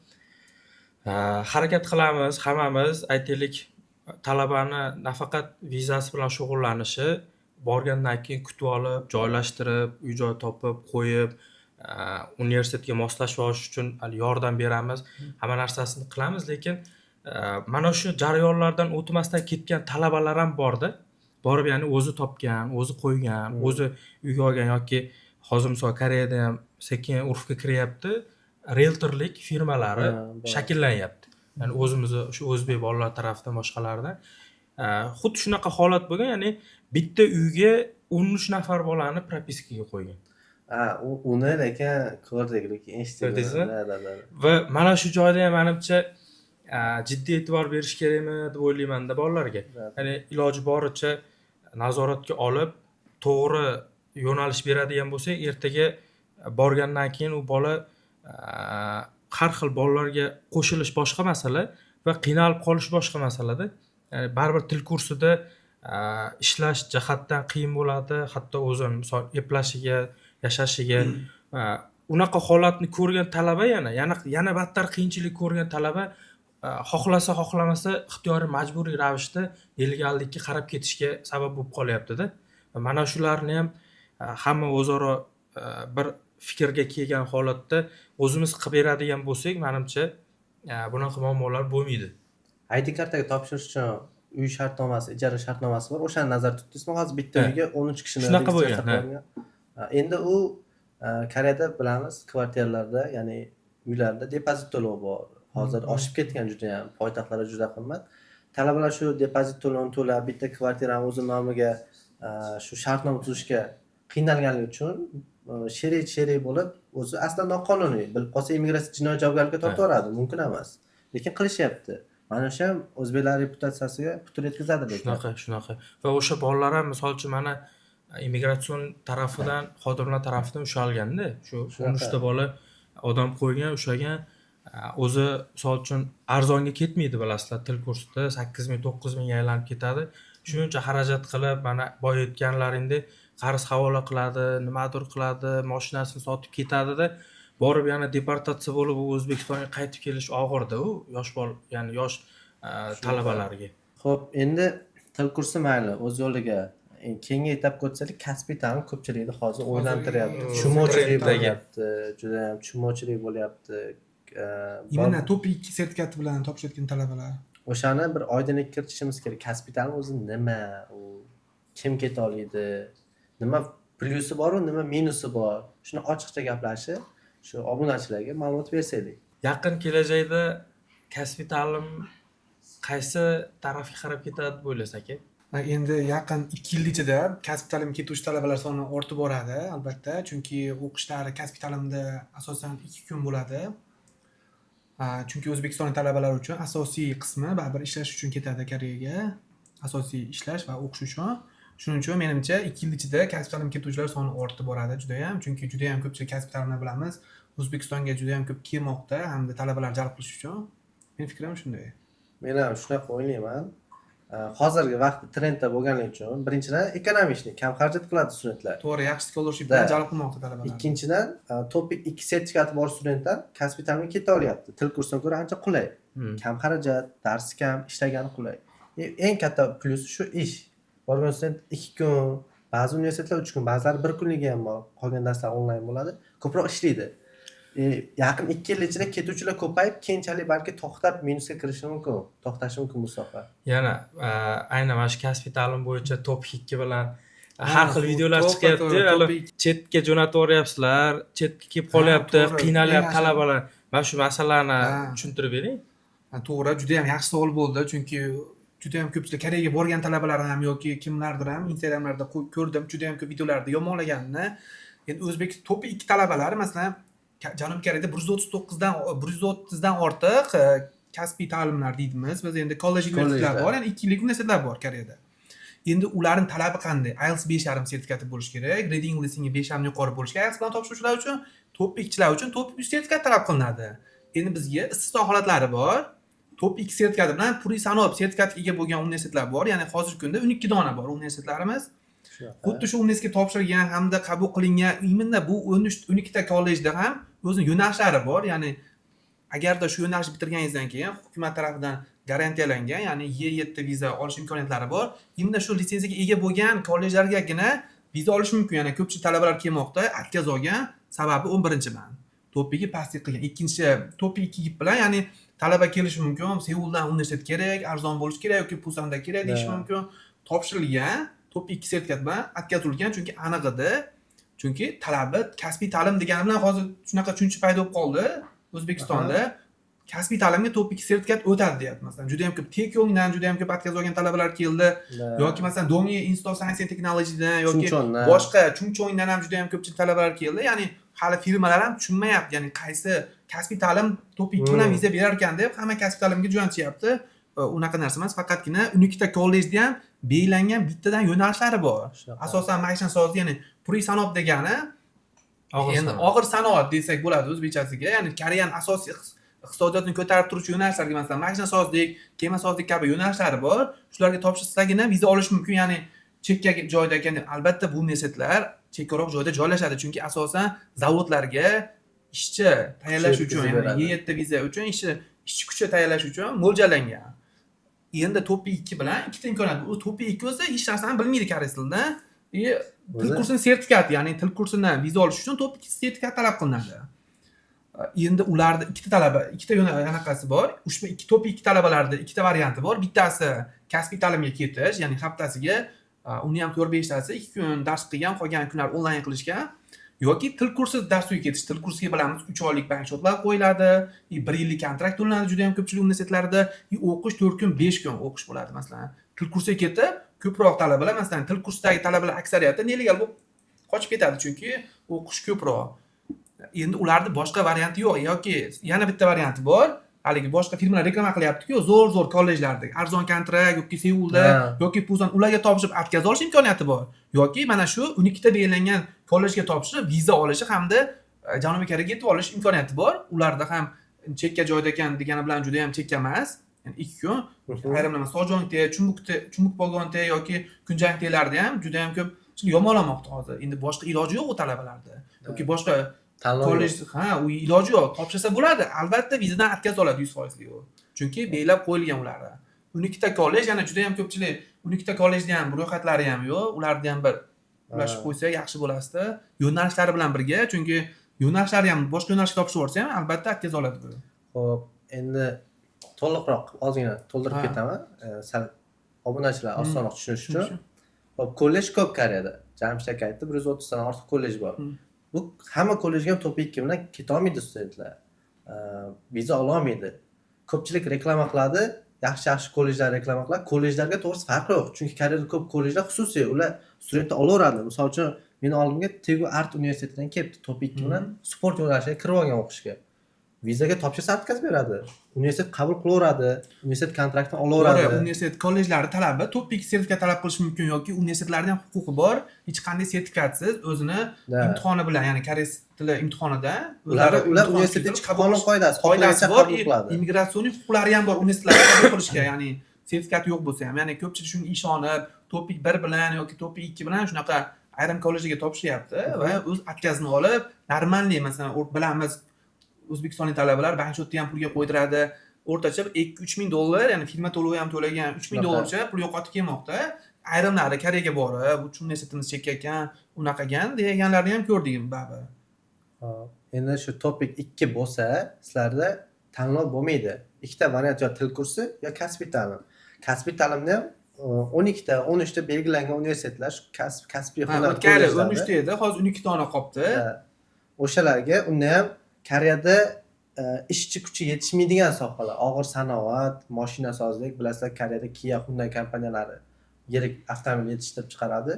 Harakat qilamiz, hammamiz aytaylik, talabani nafaqat vizasi bilan shug'ullanishi, borgandan keyin kutib olib, joylashtirib, uy-joy topib, qo'yib, universitetga moslashib olish uchun yordam beramiz, hamma narsasini qilamiz, lekin mana shu jarayonlardan o'tmasdan ketgan talabalar ham borda. Borib, ya'ni o'zi topgan, o'zi qo'ygan, o'zi uyga olgan yoki hozir misol Koreyada ham sekin urfga kiryapti, realtorlik firmalari shakllanyapti. Ya'ni o'zimizni shu o'zbek bolalar tarafidan boshqalardan xuddi shunaqa holat bo'lgan, ya'ni bitta uyga 13 nafar bolani propiskaga qo'ygan. Uni lekin ko'rdik, lekin Ko'rdingizmi? eshitdik. Va mana shu joyda ham menimcha jiddiy e'tibor berish kerakmi deb o'ylayman-da bolalarga. Ya'ni iloji boricha nazoratga olib, to'g'ri yo'nalish beradigan bo'lsak, ertaga borgandan keyin u bola har xil bolalarga qo'shilish boshqa masala va qiynalib qolish boshqa masalada. Ya'ni baribir til kursida ishlash jihatdan qiyin bo'ladi, hatto o'zini misol eplashiga, yashashiga. Unaqa holatni ko'rgan talaba yana battar qiyinchilik ko'rgan talaba xohlasa xohlamasa ixtiyoriy majburiy ravishda nelegallikka qarab ketishga sabab bo'lib qolyapti-da. Mana shularni ham hamma o'zaro bir fikrga kelgan holatda o'zimiz qilib beradigan bo'lsak, menimcha bunaqa muammolar bo'lmaydi. ID kartaga topshirish uchun uy shartnomasi, ijara shartnomasi bor. O'shani nazarda tutdingizmi? Hozir bitta uyga 13 kishini Shunaqa bo'lgan. Endi u Koreyada bilamiz, kvartiralarda, ya'ni uylarda depozit to'lovi bor. Hozir oshib ketgan juda ham, poytaxtlarda juda qimmat. Talabalar shu depozit to'lovini to'lab, bitta kvartirani o'z nomiga shu shartnoma tuzishga qiynalganligi uchun sherik bo'lib, o'zi aslan noqonuniy, bilib qolsa immigratsiya jinoiy javobgarlikka tortaveradi, mumkin emas. Lekin qilishyapti. Mana shu ham o'zbeklar reputatsiyasiga putur yetkazadi lekin. Shunaqa. Va o'sha bolalar ham misol uchun mana immigratsion tarafidan, xodimlar tarafidan ushalganda, shu 13 ta bola odam qo'ygan, ushlagan, o'zi misol uchun arzonga ketmaydi, bilasizlar, til kursida 8 ming, 9 ming aylanib ketadi. Shuncha xarajat qilib, mana boya aytganlaringdek qarz havola qiladi, nimadir qiladi, mashinasini sotib ketadi-da, borib yana deportatsiya bo'lib O'zbekistonga qaytib kelish og'irda u ya'ni yosh talabalarga. Xo'p, endi til kursi mayli, o'z yo'liga keyingi etapga o'tsak, kasbiy ta'lim ko'pchilikni hozir o'ylantiryapti. Tushunmovchilik bo'lyapti, juda ham tushunmovchilik bo'lyapti. Imana topik sertifikati bilan topshirayotgan talabalar. O'shani bir oydinlikka kiritishimiz kerak. Kasbiy ta'lim o'zi nima? U kim keta oladi? Nima plyusi bor, nima minusi bor? Shuni ochiqcha gaplashib, shu obunachilarga ma'lumot bersaydik. Yaqin kelajakda kasbiy ta'lim qaysi tarafga qarab ketadi deb o'ylasak aka? Endi yaqin 2 yil ichida kasbiy ta'limga ketuvchi talabalar soni ortib boradi, albatta, chunki o'qishlari kasbiy ta'limda asosan 2 kun bo'ladi. Chunki O'zbekiston talabalari uchun asosiy qismi baribir ishlash uchun ketadi Koreyaga, asosiy ishlash va o'qish uchun. Shuning uchun menimcha 2 yil ichida kasbiy ta'limga ketuvchilar soni ortib boradi juda ham, chunki juda ham ko'pchilik kasbiy ta'limni bilamiz, O'zbekistonga juda ham ko'p kelmoqda hamda talabalar jalb qilish uchun. Men fikrim shunday. Men ham shunaqa o'ylayman. Hozirgi vaqtda trendda bo'lganligi uchun birinchidan ekonomishni kam xarajat qiladi studentlar. To'g'ri, yaxshi scholarship bilan jalb qilmoqda talabalar. Ikkinchidan, topik 2 sertifikati bor studentlar kasbiy ta'limga keta olyapti. Til kursidan ko'ra ancha qulay. Kam xarajat, dars kam, ishlagani qulay. Eng katta plyusi shu ish. Borgan student 2 kun, ba'zi universitetlar 3 kun, ba'zilari 1 kunligi ham bor. Qolgan darslar onlayn bo'ladi. Ko'proq ishlaydi. Yaqin 2 yil ichida ketuvchilar ko'payib, keyinchalik balki to'xtab minusga kirishi mumkin, to'xtashi mumkin bu soha. Yana aynan mana shu kasbiy ta'lim bo'yicha topik 2 bilan har xil Ha, videolar to'g'ri, chiqyapti to'g'ri, hali to'g'ri. chetga jo'natib yuboryapsizlar, chetga kelib Ha, qolyapti, to'g'ri. qiynalyapti Eng talabalar. Mana shu masalani Ha. tushuntirib bering. Ha, to'g'ri, juda ham yaxshi savol bo'ldi, chunki juda ham ko'pchilik Koreyaga borgan talabalar ham yoki kimlardir ham Instagramlarda ko'rdim, juda ham ko'p videolarda yomonlaganini. Endi o'zbek to'pi 2 talabalari masalan Janubiy Koreyada 130 dan ortiq kasbiy ta'limlar deydimiz. Biz endi kollej universitetlar bor, ya'ni 2 yillik universitetlar bor Koreyada. Endi ularning talabi qanday? IELTS 5,5 sertifikati bo'lishi kerak, reading listening 5,5 yuqori bo'lishi kerak. IELTS bilan topshiruvchilar uchun, top 2chilar uchun top 3 sertifikat talab qilinadi. Endi bizga istisno holatlari bor. Top 2 sertifikati bilan Puri Sanob sertifikatiga ega bo'lgan universitetlar bor. Ya'ni hozirgi kunda 12 dona bor universitetlarimiz. Xuddi shu universitetga topshirgan hamda qabul qilingan imminda bu 12 ta kollejda ham o'zining yo'nalishlari bor. Ya'ni agarda shu yo'nalishni bitirganingizdan keyin hukumat tomonidan garantiyalangan, ya'ni Y7 viza olish imkoniyatlari bor. Imminda shu litsenziyaga ega bo'lgan kollejlargagina viza olish mumkin. Ya'ni ko'pchilik talabalar kelmoqda, atkaz olgan, sababi 11-man. Topiga pastlik qilgan. Ikkinchi topi 2 bilan, ya'ni talaba kelishi mumkin, Seuldan universitet kerak, arzon bo'lishi kerak yoki Pusanda kerak deyish mumkin. Topshirilgan, top 2 sertifikat bilan atkazilgan, chunki aniq edi. Chunki talabi kasbiy ta'lim degani bilan hozir shunaqa tushuncha paydo bo'lib qoldi O'zbekistonda. Kasbiy ta'limga top 2 sertifikat o'tadi deyapti. Masalan, juda ham ko'p Tekyongdan juda ham ko'p atkaz olgan talabalar keldi. Yoki masalan Dongi Institute of Science and Technologydan yoki boshqa Chungcheongdan ham juda ham ko'pchilik talabalar keldi. Ya'ni hali firmalar ham tushunmayapti, ya'ni qaysi kasbiy ta'lim top 2 bilan viza berar ekan deb hamma kasbiy ta'limga jo'natishyapti. Unaqa narsa emas, faqatgina 12 ta kollejda ham belgilangan bittadan yo'nalishlari bor. Asosan maishat sohasi, ya'ni Puri Sanob degani endi og'ir sanoat desak bo'ladi o'zbekchasiga. Ya'ni Koreyaning asosiy iqtisodiyotini ko'tarib turuvchi yo'nalishlarga masalan maishat sohasida, kema sohasida kabi yo'nalishlari bor. Shularga topshirsagina viza olish mumkin. Ya'ni chekka joyda ekan, albatta bu universitetlar chekkaroq joyda joylashadi, chunki asosan zavodlarga ishchi tayyorlash uchun, ya'ni Y7 viza uchun ishchi kuchi tayyorlash uchun mo'ljallangan. Endi topi 2 bilan ikkita imkoniyat. U topi 2 o'zi hech narsani bilmaydi koreys tilida. Til kursini sertifikati, ya'ni til kursidan viza olish uchun topi 2 sertifikat talab qilinadi. Endi ularda ikkita talaba, ikkita yo'nalishasi bor. Ushbu topi 2 talabalarda ikkita varianti bor. Bittasi kasbiy ta'limga ketish, ya'ni haftasiga uni ham 4-5 tasi 2 kun dars qilgan, qolgan kunlar onlayn qilishgan. Yoki til kursi darsiga ketish. Til kursiga bilamiz 3 oylik bank-shotlar qo'yiladi, 1 yillik kontrakt to'lanadi juda ham ko'pchilik universitetlarda, o'qish 4 kun, 5 kun o'qish bo'ladi masalan. Til kursiga ketib, ko'proq talabalar masalan til kursidagi talabalar aksariyati nelegal bo'lib qochib ketadi, chunki o'qish ko'proq. Endi ularda boshqa varianti yo'q yoki yana bitta varianti bor. Haligi boshqa firmalar reklama qilyapti-ku, zo'r kollejlarda arzon kontrakt yoki Seulda yoki Pusan ularga topshirib atkaz olish imkoniyati bor. Yoki mana shu 12 ta belgilangan kollejga topshirib viza olishi hamda Janubiy Koreyaga yetib olish imkoniyati bor. Ularda ham chekka joyda ekan degani bilan juda ham chekka emas. Ya'ni 2 kun. Ayrimlar Sojongda, Chumbuk yoki Kunjangtelarda ham juda ham ko'p yomonlamoqda hozir. Endi boshqa iloji yo'q u talabalarda. Yoki boshqa kollej, u iloji yo'q. Topshirsa bo'ladi. Albatta vizadan atkaz oladi 100% u. Chunki belgilab qo'yilgan ularda. 12 ta kollej, yana juda ham ko'pchilik 12 ta kollejda ham ro'yxatlari ham yo'q. Ularni ham bir ulashib qo'ysa yaxshi bo'lasdi. Yo'nalishlari bilan birga, chunki yo'nalishlari ham boshqa yo'nalishga topshirib yuborsa ham albatta atkaz oladi bu. Xo'p, endi to'liqroq ozgina to'ldirib ketaman. Sal obunachilar osonroq tushunishi uchun. Xo'p, kollej ko'p Koreyada. Jamshid aka aytdi, 130 dan ortiq kollej bor. Bu hamma kollejga ham top 2 bilan keta olmaydi studentlar. Viza ola olmaydi. Ko'pchilik reklama qiladi, yaxshi kollejlar reklama qiladi. Kollejlarga to'g'risi farqi yo'q, chunki Koreyada ko'p kollejlar xususiy, ular studentni olaveradi. Misol uchun, meni oldimga Tegu Art universitetidan kelibdi, top 2 bilan sport yo'nalishiga kirib olgan o'qishga. Vizaga topshirsa atkaz beradi. Universitet qabul qilaveradi, universitet kontraktini olaveradi. Universitet kollejlari talabi top 2 sertifikat talab qilish mumkin yoki universitetlarning ham huquqi bor, hech qanday sertifikatsiz o'zini imtihoni bilan, ya'ni koreys tili imtihonida ular universitetning qonun qoidasi bor, immigratsioniy huquqlari ham bor universitetlarga qabul qilishga, ya'ni sertifikati yo'q bo'lsa ham, ya'ni ko'pchilik shunga ishonib, top 1 bilan yoki top 2 bilan shunaqa ayrim kollejga topshiryapti va o'z atkazini olib, normalniy masalan bilamiz O'zbekistonlik talabalar bank-shotni ham pulga qo'ydiradi. O'rtacha $2-3 ming dollar, ya'ni firma to'lovi ham to'lagan 3 ming dollarcha pul yo'qotib kelmoqda. Ayrimlari Koreyaga borib, bu universitetimiz chekka ekan, unaqagan deganlarni ham ko'rdik baribir. Endi shu topik 2 bo'lsa, sizlarda tanlov bo'lmaydi. Ikkita variant, yo til kursi yo kasbiy ta'lim. Kasbiy ta'limni ham 12 ta, 13 ta belgilangan universitetlar shu kasbiy Ha, hunar o'tgan yili kollejlari 13 ta edi, hozir 12 dona qolibdi. o'shalarga unda ham Koreyada ishchi kuchi yetishmaydigan sohalar, og'ir sanoat, mashinasozlik, bilasizlar Koreyada Kia, Hyundai kompaniyalari yirik avtomobil yetishtirib chiqaradi.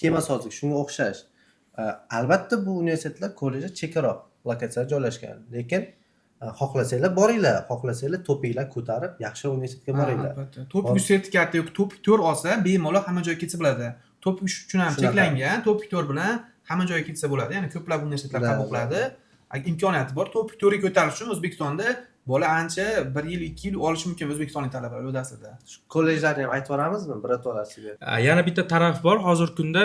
Kemasozlik shunga o'xshash. Albatta bu universitetlar, kollejlar chekkaroq lokatsiyada joylashgan. Lekin xohlasanglar boringlar, xohlasanglar topinglar ko'tarib yaxshi universitetga boringlar. Albatta. Topik sertifikati yoki topik 4 olsa, bemalol hamma joyga ketsa bo'ladi. Topik 3 uchun ham Shunaqa. cheklangan, topik 4 bilan hamma joyga ketsa bo'ladi. Ya'ni ko'plab universitetlar Da, qabul qiladi. Agar imkoniyati bor, topik 4 ga ko'tarish uchun O'zbekistonda bola ancha 1 yil, 2 yil olishi mumkin o'zbekistonlik talabalar o'rtasida. Shu kollejlarni ham aytib yuboramizmi? Birato'la sizga. Yana bitta taraf bor. Hozirgi kunda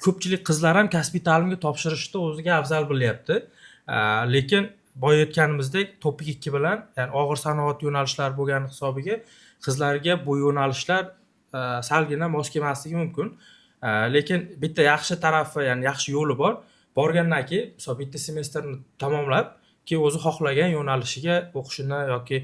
ko'pchilik qizlar ham kasbiy ta'limga topshirishni o'ziga afzal bilyapti. Lekin boya aytganimizdek, topik 2 bilan, ya'ni og'ir sanoat yo'nalishlari bo'lgani hisobiga qizlarga bu yo'nalishlar salgina mos kelmasligi mumkin. Lekin bitta yaxshi tarafi, ya'ni yaxshi yo'li bor. Borgandan keyin, misol bitta semestrni tamomlab, keyin o'zi xohlagan yo'nalishiga o'qishini yoki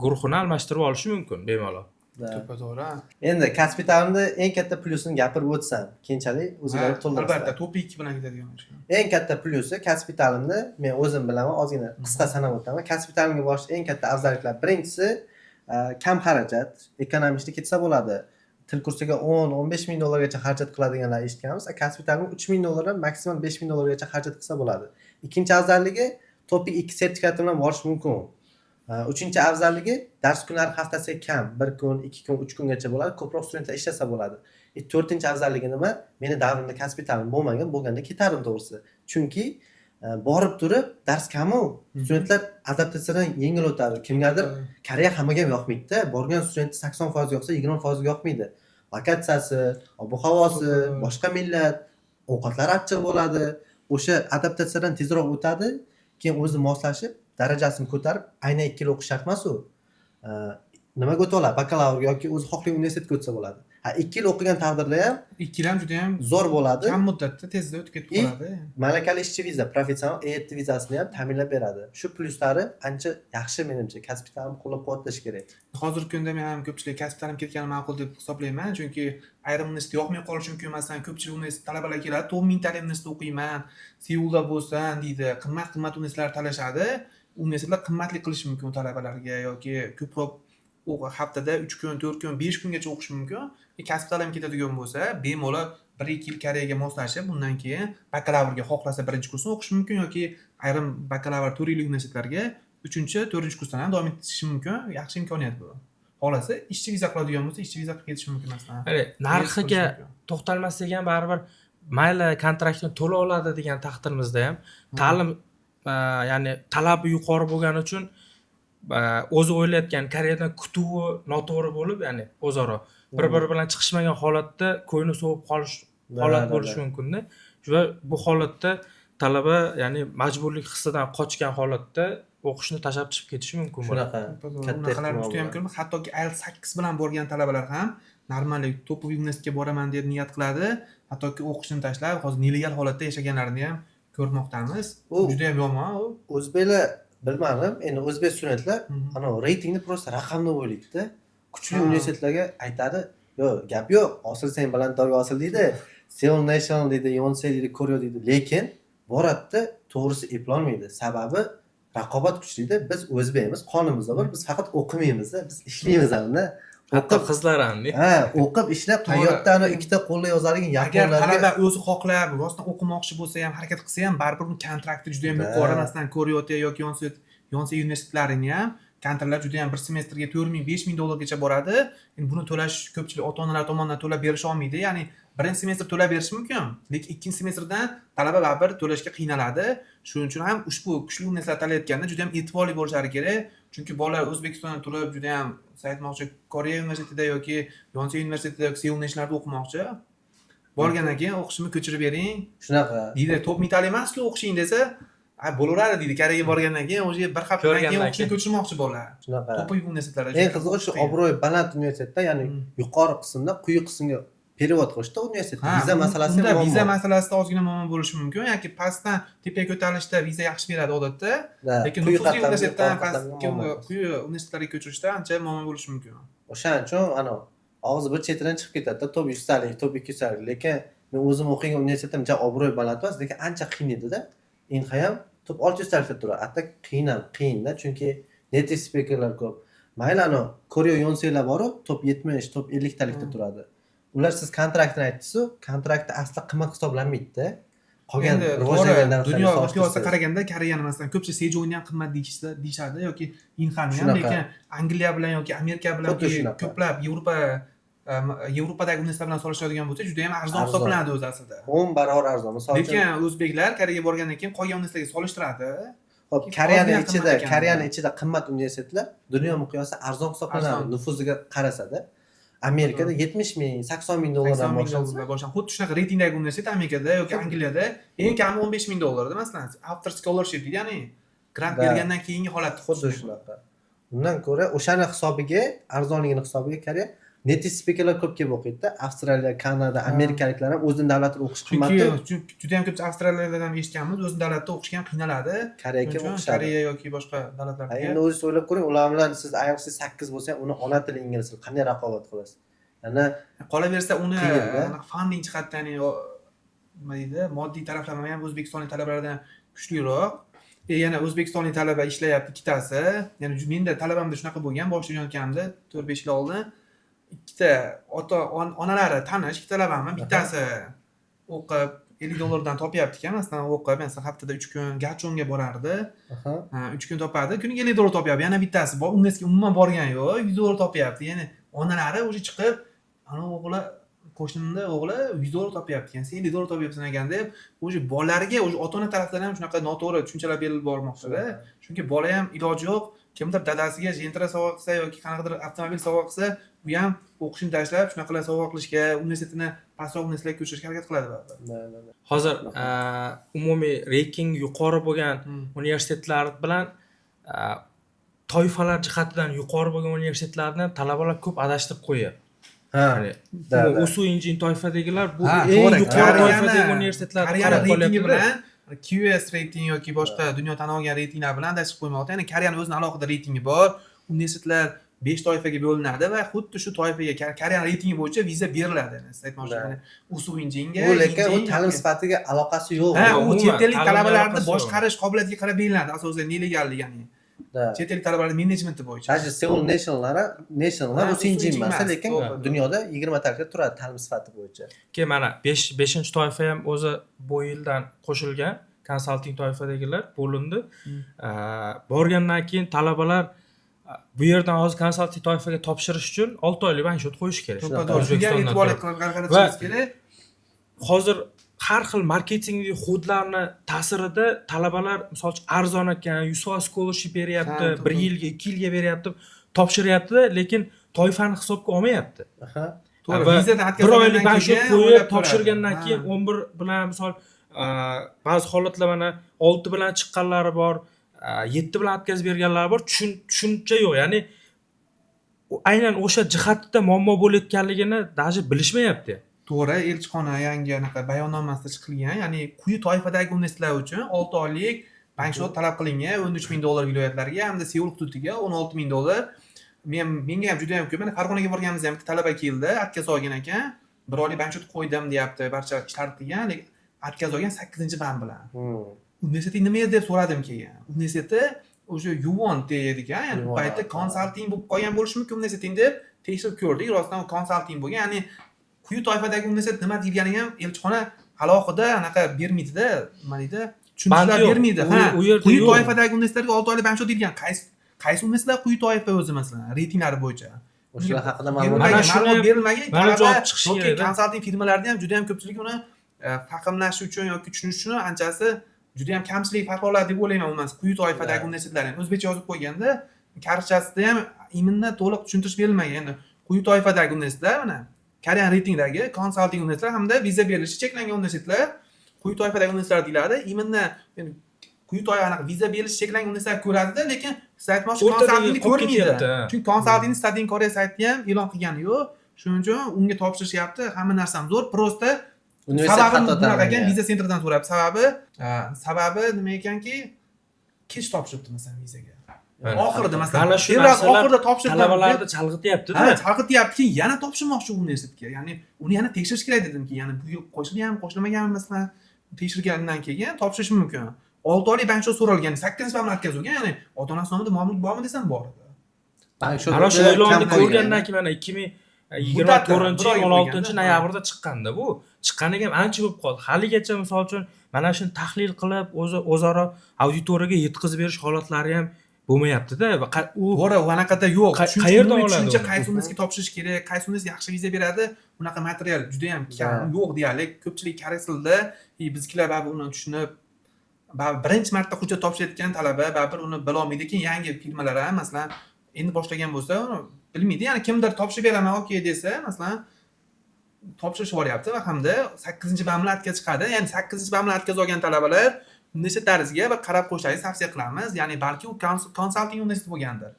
guruhini almashtirib olishi mumkin bemalol. To'g'ri. Endi kasbiy ta'limda eng katta plyusini gapirib o'tsam, keyinchalik o'zinglar to'ldirasizlar. Albatta, topik 2 bilan ketadigan ish. Eng katta plyusi kasbiy ta'limni men o'zim bilaman, ozgina qisqa sanab o'taman. Kasbiy ta'limga borishda eng katta afzalliklar, birinchisi kam xarajat, ekonomishda ketsa bo'ladi. Til kursiga 10-15 ming dollargacha xarajat qiladiganlar eshitganmiz. Kasbiy ta'limga 3 ming dollardan maksimum 5 ming dollargacha xarajat qilsa bo'ladi. Ikkinchi afzalligi topik 2 sertifikati bilan borish mumkin. Uchinchi afzalligi dars kunlari haftasiga kam, 1 kun, 2 kun, 3 kungacha bo'ladi. Ko'proq studentlar ishlasa bo'ladi. To'rtinchi afzalligi nima? Meni davrimda kasbiy ta'lim bo'lmagan, bo'lganda ketardim to'g'risi. Chunki borib turib dars kamu, studentlar adaptatsiyadan yengil o'tadi. Kimgadir Koreya hammaga ham yoqmaydi-da. Borgan student 80% yoqsa, 20% yoqmaydi. Lokatsiyasi, ob-havosi, boshqa millat, ovqatlari achchiq bo'ladi. O'sha adaptatsiyadan tezroq o'tadi, keyin o'zi moslashib, darajasini ko'tarib, aynan 2 yil o'qish shart emas u. Nimaga o'ta oladi? Bakalavr yoki o'zi xohlagan universitetga o'tsa bo'ladi. 2 yil o'qigan taqdirda ham 2 yil ham juda ham zo'r bo'ladi. kam muddatda tezda o'tib ketib qoladi. Malakali ishchi viza, professional EYT vizasini ham ta'minlab beradi. Shu plyuslari ancha yaxshi menimcha. Kasbiy ta'lim qo'llab-quvvatlash kerak. Hozirgi kunda men ham ko'pchilik kasb ta'lim ketgani ma'qul deb hisoblayman, chunki ayrim universitet yoqmay qolishi mumkin. Masalan, ko'pchilik universitet talabalar keladi, 10 mingtalik universitetda o'qiyman, Seulda bo'lsan deydi, qimmat-qimmat universitetlar talashadi. Universitetlar qimmatlik qilishi mumkin talabalarga yoki ko'proq haftada 3 kun, 4 kun, 5 kungacha o'qish mumkin. Kasb ta'lim ketadigan bo'lsa, bemalol 1-2 yil Koreyaga moslashib, undan keyin bakalavrga xohlasa 1-kursni o'qish mumkin yoki ayrim bakalavr 4 yillik universitetlarga 3-4-kursdan ham davom etishi mumkin. Yaxshi imkoniyat bu. Xohlasa ishchi viza qiladigan bo'lsa, ishchi viza qilib ketish mumkin masalan. Narxiga to'xtalmasak ham baribir mayli kontraktni to'la oladi degan taqdirimizda ham ta'lim ya'ni talabi yuqori bo'lgani uchun o'zi o'ylayotgan Koreyadan kutuvi noto'g'ri bo'lib, ya'ni o'zaro bir-biri bilan chiqishmagan holatda ko'ngli sovib qolish holat bo'lishi mumkin-da. Va bu holatda talaba, ya'ni majburlik hissidan qochgan holatda o'qishni tashlab chiqib ketishi mumkin bo'ladi. Bunaqalar juda ham ko'p. Hattoki IELTS 8 bilan borgan talabalar ham normalniy topoviy universitetga boraman deb niyat qiladi. Hattoki o'qishni tashlab, hozir nelegal holatda yashaganlarini ham ko'rmoqdamiz. Juda ham yomon u. O'zbeklar bilmadim, endi o'zbek studentlar ana reytingni prosta raqamni o'ylaydi-da. Kuchli universitetlarga aytadi, "Yo'q, gap yo'q, osilsang balandlarga osil" deydi. Seoul National deydi, Yonsei deydi, Koryo deydi. Lekin boradida to'g'risi eplolmaydi. Sababi raqobat kuchlida. Biz o'zbekmiz, qonimizda bor. Biz faqat o'qimaymiz, biz ishlaymiz hamda. Hatto qizlar ham. O'qib ishlab hayotda ana ikkita qo'lda yozadigan Agar yaponlarga talaba o'zi xohlab, rostdan o'qimoqchi bo'lsa ham, harakat qilsa ham, baribir uni kontrakti juda ham yuqori. Masalan, Koryote yoki Yonsei universitetlarini ham kontraktlar juda ham bir semestrga 4 ming dollargacha boradi. Endi buni to'lash ko'pchilik ota-onalar tomonidan to'lab berisha olmaydi. Ya'ni birinchi semestr to'lab berish mumkin, lekin ikkinchi semestrdan talaba baribir to'lashga qiynaladi. Shuning uchun ham ushbu kuchli universitetlar tanlayotganda juda ham e'tiborli bo'lishlari kerak. Chunki bolalar O'zbekistondan turib juda ham aytmoqchi Koreya universitetida yoki Yonsei universitetida yoki Seoul Nationalda o'qimoqchi. Borgandan keyin o'qishimni ko'chirib bering. shunaqa. Deydi, top mitali emas-ku o'qishing desa, bo'laveradi deydi. Koreyaga borgandan keyin o'sha bir haftadan keyin o'qishni ko'chirmoqchi bolalar. Shunaqa. Topoviy universitetlarda. Eng qizig'i shu obro'y baland universitetda, ya'ni yuqori qismda quyi qismga perevod qilishda universitetda viza masalasi ham muammo. Viza masalasida ozgina muammo bo'lishi mumkin, yoki pastdan tepaga ko'tarilishda viza yaxshi beradi odatda, lekin nufuzli universitetdan quyi universitetlarga ko'chirishda ancha muammo bo'lishi mumkin. O'shaning uchun ana og'zi bir chetidan chiqib ketadi top 100talik, top 200talik. Lekin men o'zim o'qigan universitetim ja obro'y baland emas, lekin ancha qiyin edi-da. Inha ham top 600talikda turadi. Hatto qiyin-da, chunki native speakerlar ko'p. Mayli ano Koreya yonsanglar boru top 70, top 50talikda turadi. Ular siz kontraktni aytdingiz-ku, kontraktda asli qimmat hisoblanmaydi-da. Qolgan Endi rivojlangan to'g'ri, dunyo narsalarni miqyosida qaraganda Koreyani masalan ko'pchilik Sejonni ham qimmat deyishadi yoki Inhani ham, Shunaqa. lekin Angliya bilan yoki Amerika bilan Xuddi shunaqa. ko'plab Yevropadagi universitetlar bilan solishtiradigan bo'lsa, juda ham arzon Arzon. hisoblanadi o'zi aslida. 10 barobar arzon. Misol uchun, Lekin o'zbeklar Koreyaga borgandan keyin qolgan universitetlarga solishtiradi. hop, Koreyani ichida qimmat universitetlar dunyo miqyosida arzon hisoblanadi, Arzon. nufuziga qarasa-da. Amerikada 70 ming, 80 ming dollardan 80 ming boshlansa, dollardan boshlanadi. Xuddi shunaqa reytingdagi universitet Amerikada yoki Angliyada eng kami 15 ming dollarda masalan after scholarship deydi, ya'ni grant Da. bergandan keyingi holat xuddi shunaqa. Undan ko'ra o'shani hisobiga, arzonligini hisobiga Koreya native speakerlar ko'p kelib o'qiydi-da. Avstraliya, Kanada, amerikaliklar ham o'zining davlatida o'qish qimmatda. chunki juda ham ko'p Avstraliyadan ham eshitganmiz, o'z davlatida o'qishga ham qiynaladi. Koreyaga Shuning uchun o'qishadi. Koreya yoki boshqa davlatlarga. Endi o'zingiz o'ylab ko'ring, ular bilan siz IELTS 8 bo'lsa ham uni ona tili ingliz tili qanday raqobat qilasiz? Yana Qolaversa uni Qiyin-da. funding jihatdan nima deydi, moddiy taraflama ham o'zbekistonlik talabalardan kuchliroq. Yana o'zbekistonlik talaba ishlayapti ikkitasi. Ya'ni menda talabamda shunaqa bo'lgan, boshlayotganimda 4-5 yil oldin ikkita onalari tanish ikkita talabamni, bittasi o'qib $50 topyapti ekan, masalan o'qib, masalan haftada 3 kun Gachonga borardi. aha, 3 kun topadi, kuniga $50 topyapti. Yana bittasi bor, ungacha umuman borgan yo'q, $100 topyapti. Ya'ni onalari o'sha chiqib, ana o'g'li qo'shnimda o'g'li $100 topyapti ekan, sen $50 topyapsan ekan deb, o'sha bolalarga o'sha ota-ona tarafdan ham shunaqa noto'g'ri tushunchalar berilib bormoqda. Chunki bola ham iloji yo'q, kimdir dadasiga jentra sovg'a qilsa yoki qanaqadir avtomobil sovg'a qilsa, u ham o'qishni tashlab shunaqalar sovg'a qilishga, universitetini pastroq universitetga ko'chirishga harakat qiladi baribir. Hozir umumiy reyting yuqori bo'lgan universitetlar bilan toifalar jihatidan yuqori bo'lgan universitetlarni talabalar ko'p adashtirib qo'yadi. ha, Ya'ni da. o'su injin toifadagilar bu Ha, eng to'g'ri. yuqori toifadagi universitetlarga Koreya qarab reytingi qolyapti. bilan QS reyting yoki boshqa dunyo tan olgan reytinglar bilan adashib qo'ymoqda. Ya'ni Koreyaning o'zining alohida reytingi bor. Universitetlar 5 toifaga bo'linadi va xuddi shu toifaga Koreyaning reytingi bo'yicha viza beriladi. Siz aytmoqchi, ya'ni usu injinga, Bu lekin u ta'lim sifatiga aloqasi yo'q. Ha, u Umuman, chet ellik ta'limga talabalarni aloqasi yo'q. boshqarish qobiliyatiga qarab beriladi. Asosan nelegallik, ya'ni Da. chet ellik talabalar menejmenti bo'yicha. Даже Seoul National'lar Ha, o'sha injin emas, emas, lekin to'g'ri. dunyoda 20 talikda turadi ta'lim sifati bo'yicha. Keyin mana 5-chi toifa ham o'zi bu yildan qo'shilgan konsalting toifadagilar bo'lindi. Borgandan keyin talabalar bu yerdan hozir konsalting toifaga topshirish uchun 6 oylik banshot qo'yish kerak. To'g'ri, shunga e'tiborli qaratishimiz kerak. Hozir har xil marketingli xudlarni ta'sirida talabalar misol uchun arzon ekan, USO scholarship beryapti, Ha, 1 yilga, 2 yilga beryapti, topshiryapti, lekin toifani hisobga olmayapti. Aha. To'g'ri, Va vizadan bir oylik o'tkazgandan banshot keyin qo'yib o'ylab topshirgandan ko'radi. keyin Ha. 11 bilan misol ba'zi holatlar mana 6 bilan chiqqanlari bor, 7 bilan o'tkazib berganlari bor. Tushuncha yo'q. Ya'ni aynan o'sha jihatda muammo bo'layotganligini даже bilishmayapti. To'g'ri, elchixona yangi anaqa bayonnomasida chiqilgan, ya'ni quyi toifadagi universitetlar uchun 6 oylik bankshot talab qilingan, $13,000 viloyatlarga hamda Seul hududiga $16,000. Menga ham juda ham ko'p. Mana Farg'onaga borganimizda ham bitta talaba keldi, отказ olgan ekan. 1 oylik bankshot qo'ydim deyapti, barcha ishlarni qilgan, lekin отказ olgan 8-band bilan. Universiteti nima edi deb so'radim keyin. Universiteti o'sha Yuwon deydigan, ya'ni bu Yuwon, paytda ha. konsalting bo'lib qolgan bo'lishi mumkin universiteting deb tekshirib ko'rdik, rostdan u konsalting bo'lgan, ya'ni quyi toifadagi universitet nima deyilganiga ham elchixona alohida anaqa bermaydi-da, nima deydi? Tushunchalar Band yo'q. bermaydi. U yerda Quyi yo'q. toifadagi universitetga 6 oylik bankshot deyilgan. Qaysi universitetlar quyi toifa o'zi masalan, reytinglari bo'yicha? O'shalar haqida Berilmagan, Mana shuni ma'lumot berilmagan. mana Talaba javob chiqishi yoki kerak-da. konsalting firmalarida ham juda ham ko'pchilik uni fahmlash uchun yoki tushunish uchun anchasi juda ham kamchilik farq oladi deb o'ylayman umuman. Quyi toifadagi universitetlar ham o'zbekcha yozib qo'yganda karchasida ham iminda to'liq tushuntirish berilmagan. Endi quyi toifadagi universitetlar mana Korean reytingdagi konsalting universitetlar hamda viza berilishi cheklangan universitetlar quyi toifadagi universitetlar deyiladi. Iminda quyi toifa anaqa viza berilishi cheklangan universitetlar ko'radi-da, lekin siz aytmoqchi O'rtadagi konsaltingni qolib ko'rmaydi. ketyapti, ha. Chunki konsaltingni Stadin Koreya saytida ham e'lon qilgani yo'q. Shuning uchun unga topshirishyapti, hamma narsam zo'r. Prosta universitet sababi xato bunaqa ekan, tanlangan. viza sentridan so'rab. Sababi nima ekanki, kech topshiribdi masalan vizaga. Oxirida masalan, Mana shu tezroq narsalar oxirida topshirdim. talabalarni chalg'ityapti-da. Ha, chalg'ityapti, keyin yana topshirmoqchi universitetga. Ya'ni uni yana tekshirish kerak dedimki, ya'ni bu yil qo'shilganmi, qo'shilmaganmi masalan, tekshirgandan keyin topshirish mumkin. 6 oylik bankshot so'ralgan, 8-ni o'tkazilgan, ya'ni ota-onasi nomida mol-mulk bormi desam bor edi. Mana shu e'lonni kam qolgan. ko'rgandan keyin mana 2024 bir oy yil 16 bo'lganda, noyabrda chiqqanda bu. Chiqqaniga ham ancha bo'lib qoldi. Haligacha misol uchun mana shuni tahlil qilib, o'zaro auditoriyaga yetkazib berish holatlari ham bo'lmayapti-da. Va u Bora anaqada yo'q. qayerdan oladi Shuncha uni? qaysi universitetga topshirish kerak, qaysi universitet yaxshi viza beradi, unaqa material juda ham kam, yo'q deyalik. Ko'pchilik karasilda, bizkilar baribir uni tushunib, baribir birinchi marta hujjat topshirayotgan talaba baribir uni bilolmaydi, lekin yangi firmalar ham masalan endi boshlagan bo'lsa, uni bilmaydi. Ya'ni kimdir topshirib beraman, okey desa, masalan topshirish boryapti va hamda 8-bamlatga chiqadi. Ya'ni 8-bamlatga olgan talabalar universitetlaringizga bir qarab qo'yishingizni tavsiya qilamiz. Ya'ni balki u konsalting universitet bo'lgandir.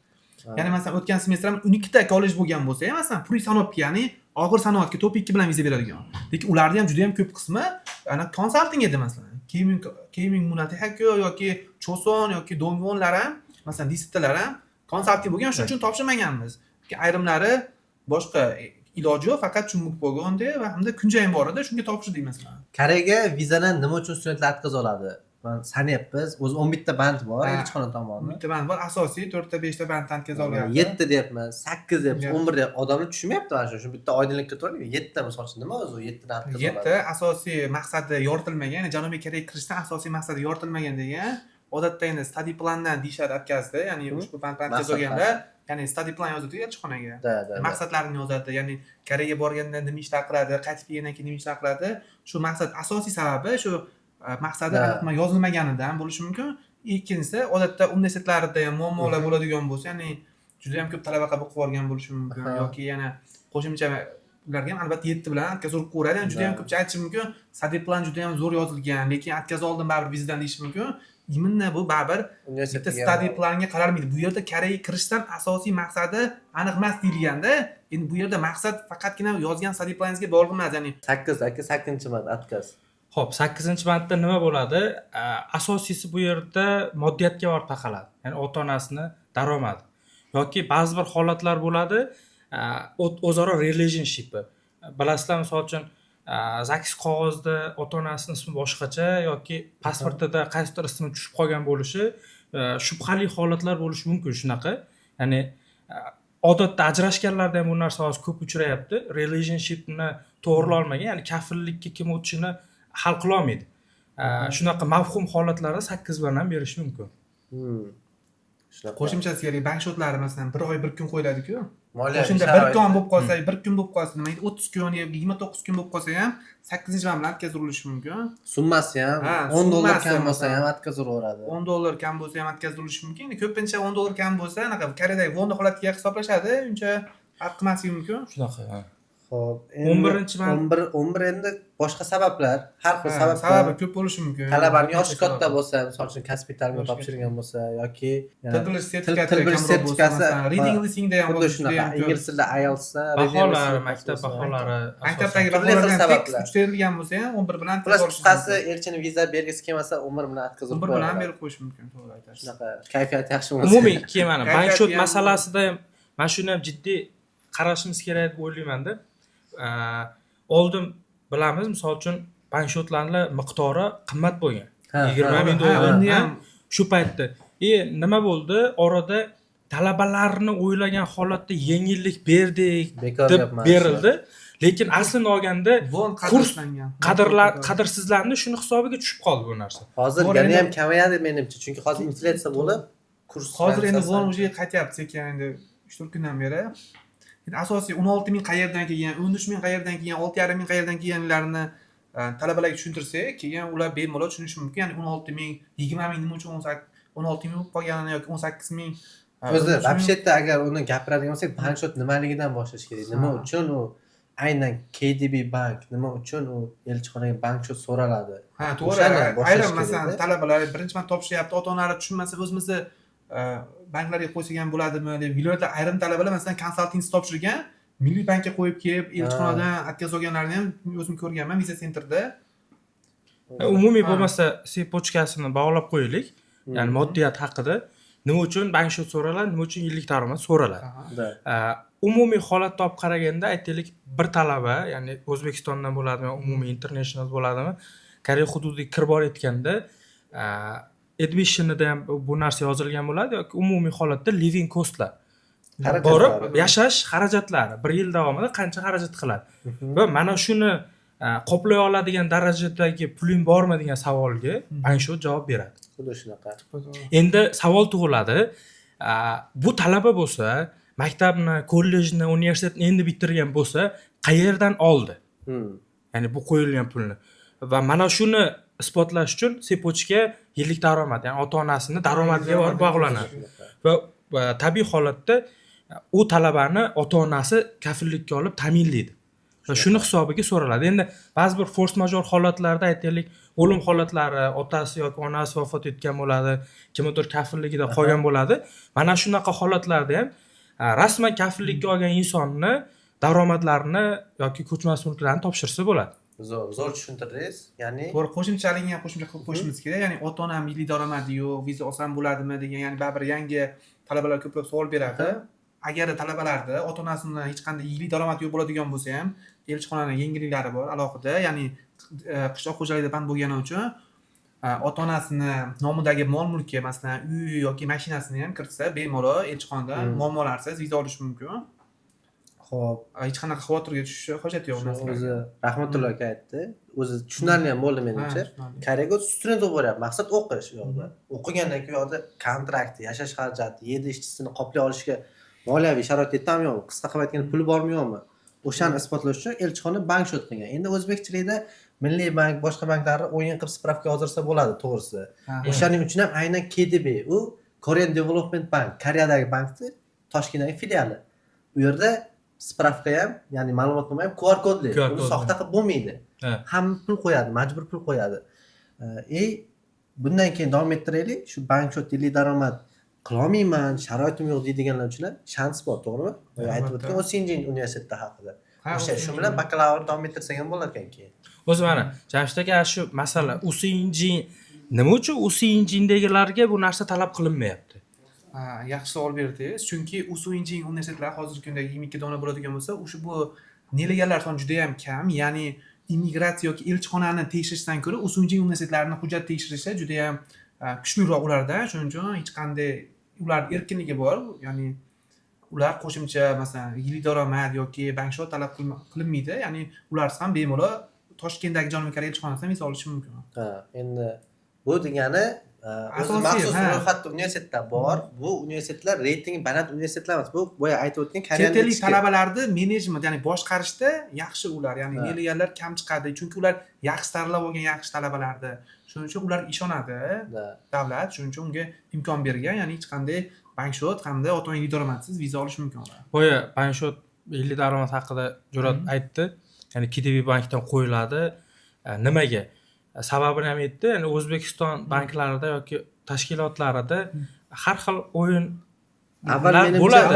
Ya'ni masalan o'tgan semestr ham 12 ta kollej bo'lgan bo'lsa, masalan puri sanoat, ya'ni og'ir sanoatga top 2 bilan viza beradigan. Lekin ularning ham juda ham ko'p qismi ana konsalting edi masalan. Gaming Munatihako yoki Choson yoki Dongwonlar ham, masalan dissertalar ham konsalting bo'lgan, shuning uchun topshirmaganmiz. Ayrimlari boshqa iloji yo'q, faqat chumbuk bo'lganda va hamda kunjayim bor edi, shunga topshirdik masalan. Koreyaga vizadan nima uchun studentlar o'tkaza oladi? Men sanayapmiz. O'zi 11 ta band bor, Ha. elchixona tomonidan. Bitta band bor, asosiy 4 ta 5 ta banddan o'tkaza olyapti. 7 deyapman, 8 deyapmiz, Yeah. 11 deyapmiz. Odamlar tushunmayapti mana shu. Shu bitta oydinlikka to'g'ri. 7 ta misol uchun nima o'zi 7 dan o'tkaza 7 ta asosiy maqsadi yoritilmagan, ya'ni Janubiy Koreyaga kirishdan asosiy maqsadi yoritilmagan degan. Odatda endi study plandan deyishadi o'tkazdi, ya'ni ushbu banddan o'tkaza olganlar, ya'ni study plan yozadi elchixonaga. Da. Maqsadlarini yozadi, ya'ni Koreyaga borganda nima ishlar qiladi, qaytib kelgandan keyin nima ishlar qiladi. Shu maqsad asosiy sababi shu maqsadi aniq yozilmaganidan bo'lishi mumkin. Ikkinchisi, odatda universitetlarda ham muammolar bo'ladigan bo'lsa, ya'ni juda ham ko'p talaba qabul qilib olgan bo'lishi mumkin yoki yana qo'shimcha ularga ham albatta 7 bilan o'tkazib qo'yadi. Ya'ni juda ham ko'pchilik aytishi mumkin, study plan juda ham zo'r yozilgan, lekin o'tkazib oldim baribir vizadan deyish mumkin. Imminna bu baribir bitta study planga qaralmaydi. Bu yerda Koreyaga kirishdan asosiy maqsadi aniq emas deyilganda, endi bu yerda maqsad faqatgina yozgan study planingizga bog'liq emas, ya'ni 8-band o'tkaz. Xo'p, 8-bandda nima bo'ladi? Asosiysi bu yerda moddiyatga borib taqaladi. Ya'ni ota-onasini daromadi. Yoki ba'zi bir holatlar bo'ladi, o'zaro relationship. Bilasizlar, misol uchun zakis qog'ozda ota-onasining ismi boshqacha yoki pasportida qaysidir ismi tushib qolgan bo'lishi, shubhali holatlar bo'lishi mumkin shunaqa. Ya'ni odatda ajrashganlarda ham bu narsa hozir ko'p uchrayapti. Relationshipni to'g'rilay olmagan, ya'ni kafillikka kim o'tishini hal qila olmaydi. Shunaqa mavhum holatlarda 8 bilan ham berish mumkin. Shunaqa. qo'shimchasi kerak, bankshotlari masalan 1 oy 1 kun qo'yiladi-ku. Moliyaviy O'shanda 1 sharoit. kun bo'lib qolsa, 1 kun bo'lib qolsa, nima deydi, 30 kun yoki 29 kun bo'lib qolsa ham 8-band bilan o'tkazilishi mumkin. Summasi ham Ha, $10 summasi kam bo'lsa masalan. ham o'tkazaveradi. $10 kam bo'lsa ham o'tkazilishi mumkin. Ko'pincha $10 kam bo'lsa, anaqa Koreyadagi vonda holatiga hisoblashadi, uncha farq qilmasligi mumkin. Shunaqa. Xo'p, 11 11 endi boshqa sabablar, har xil Sababi sabablar. ko'p bo'lishi mumkin. Talabaning yoshi katta bo'lsa, misol uchun kasbiy ta'limga topshirgan bo'lsa yoki Til bilish sertifikati til bilish kamroq bo'lsa, sertifikati, masalan, reading listeningda ham xuddi shunaqa ingliz tilida IELTSda baholari, maktab baholari, maktabdagi turli xil baholardan sabablar. tekst terilgan bo'lsa ham 11 bilan Plus qisqasi elchini viza bergisi kelmasa 11 bilan o'tkazib 11 bilan berib qo'yish mumkin, to'g'ri aytasiz. Shunaqa kayfiyat yaxshi bo'lsa. umumiy keyin mana Kayfiyat bankshot ham- masalasida ham mana shuni ham jiddiy qarashimiz kerak deb o'ylayman-da. Oldin bilamiz, misol uchun bankshotlarning miqdori qimmat bo'lgan. Ha, 20 ming ha, dollar. uni ham Shu paytda nima bo'ldi? Orada talabalarni o'ylagan holatda yengillik berdik Bekor deb gap emas. berildi. Lekin aslini olganda von kurs qadrlangan. qadrsizlandi, shuni hisobiga tushib qoldi bu narsa. Hozir To'g'ri, yana endi- ham kamayadi menimcha, chunki hozir inflyatsiya bo'lib, kurs Hozir endi narsasi- von уже qaytyapti sekin, endi 3-4 kundan beri. Endi asosiy 16 ming qayerdan kelgan, 13 ming qayerdan kelgan, 6,5 ming qayerdan kelganlarini talabalarga tushuntirsak, keyin ular bemalol tushunishi mumkin. Ya'ni 16 ming, 20 ming nima uchun 16 ming bo'lib qolganini yoki 18 ming. O'zi вообще-то agar uni gapiradigan bo'lsak, bankshot nimaligidan boshlash kerak. Nima Ha. uchun u aynan KDB bank, nima uchun u elchixonaga bankshot so'raladi? Ha, O'shani to'g'ri. boshlash Ayrim kerak-da. masalan talabalar birinchi marta topshiryapti, ota-onalar tushunmasa o'zimizni banklarga qo'ysak ham bo'ladimi deb. Viloyatda ayrim talabalar masalan konsalting topshirgan, Milliy bankka qo'yib kelib, elchixonadan o'tkazib olganlarni ham o'zim ko'rganman Visa Centerda. Umumiy Ha. bo'lmasa, pochkasini bog'lab qo'yaylik. Ya'ni moddiyat haqida. nima uchun bankshot so'raladi, nima uchun yillik daromad so'raladi. Da. Umumiy holatda olib qaraganda aytaylik bir talaba, ya'ni O'zbekistondan bo'ladimi, umumiy international bo'ladimi, Koreya hududiga kirib borayotganda admissionida ham bu narsa yozilgan bo'ladi yoki umumiy holatda living costlar Xarajatlari. borib yashash xarajatlari 1 yil davomida qancha xarajat qiladi va mana shuni qoplay oladigan darajadagi puling bormi degan savolga bankshot javob beradi. Xuddi shunaqa. Endi savol tug'iladi, bu talaba bo'lsa, maktabni, kollejni, universitetni endi bitirgan bo'lsa, qayerdan oldi? Ya'ni bu qo'yilgan pulni. Va mana shuni isbotlash uchun sepochka yillik daromad, ya'ni ota-onasini daromadiga borib bog'lanadi. Va tabiiy holatda u talabani ota-onasi kafillikka olib ta'minlaydi. Va shuni hisobiga so'raladi. Endi ba'zi bir force major holatlarda aytaylik, o'lim holatlari, otasi yoki onasi vafot etgan bo'ladi, kimdir kafilligida qolgan bo'ladi. Mana shunaqa holatlarda ham rasman kafillikka olgan insonni daromadlarini yoki ko'chmas mulklarni topshirsa bo'ladi. Zo'r tushuntirdingiz. Ya'ni To'g'ri, qo'shimchalikni ham qo'shimcha qilib qo'yishimiz kerak. Ya'ni ota-onam yillik daromadi yo'q, viza olsam bo'ladimi degan, ya'ni baribir yangi talabalar ko'plab savol beradi. Agar talabalarda ota-onasidan hech qanday yillik daromad yo'q bo'ladigan bo'lsa ham, elchixonaning yengilliklari bor alohida, ya'ni qishloq xo'jaligida band bo'lgani uchun ota-onasini nomidagi mol-mulki, masalan, uy yoki mashinasini ham kiritsa, bemalol elchixonadan muammolarsiz viza olish mumkin. Xo'p, Hech qanaqa xavotirga tushish hojati yo'q narsalarga. o'zi Rahmatullo aka aytdi. O'zi tushunarli ham bo'ldi menimcha. tushunarli. Koreyaga student bo'lib boryapti. Maqsad o'qish u yoqda. O'qigandan keyin u yoqda kontrakt, yashash xarajati, yedi ishchisini qoplay olishga moliyaviy sharoit yetami yo'qmi? Qisqa qilib aytganda puli bormi yo'qmi? O'shani isbotlash uchun elchixona bankshot qilgan. Endi o'zbekchilikda Milliy bank, boshqa banklarni o'yin qilib spravka yozdirsa bo'ladi, to'g'risi. O'shaning uchun ham aynan KDB, u Korean Development Bank, Koreyadagi bankning Toshkentdagi filiali. U yerda spravka ham, ya'ni ma'lumotnoma ham QR kodli. Uni soxta qilib bo'lmaydi. Hamma pul qo'yadi, majbur pul qo'yadi. Bundan keyin davom ettiraylik. Shu bankshot yillik daromad qilolmayman, sharoitim yo'q deydiganlar uchun ham shans bor, to'g'rimi? Aytib o'tgan O'sinjin universiteti haqida. O'sha shu bilan bakalavr davom ettirsak ham bo'lar ekan keyin. O'zi mana Jamshid aka shu masala O'sinjin nima uchun O'sinjindagilarga bu narsa talab qilinmayapti? Yaxshi savol berdingiz. Chunki O'sinjin universitetlari hozirgi kunda 22 dona bo'ladigan bo'lsa, o'sha bu nelegallar soni juda ham kam, ya'ni immigratsiya yoki elchixonani tekshirishdan ko'ra O'sinjin universitetlarining hujjat tekshirishi juda ham kuchliroq ularda. Shuning uchun hech qanday ular erkinligi bor, ya'ni ular qo'shimcha masalan yillik daromad yoki bankshot talab qilinmaydi, ya'ni ular ham bemalol Toshkentdagi Janubiy Koreya elchixonasidan viza olishi mumkin. Endi bu degani asosiy maxsus ro'yxatda universitetlar bor. Bu universitetlar reytingi baland universitetlar emas. Bu boya aytib o'tgan Chet ellik talabalarni menejment, ya'ni boshqarishda yaxshi ular, ya'ni nelegallar kam chiqadi, chunki ular yaxshi saralab olgan yaxshi talabalardi. Shuning uchun ular ishonadi davlat, shuning uchun unga imkon bergan, ya'ni hech qanday bankshot hamda ota-ona yillik daromadsiz viza olish mumkin. Boya bankshot yillik daromad haqida Jo'rat aytdi. Ya'ni KDB bankdan qo'yiladi. Nimaga? Sababini ham aytdi. Ya'ni O'zbekiston banklarida yoki tashkilotlarida har xil o'yin bo'ladi.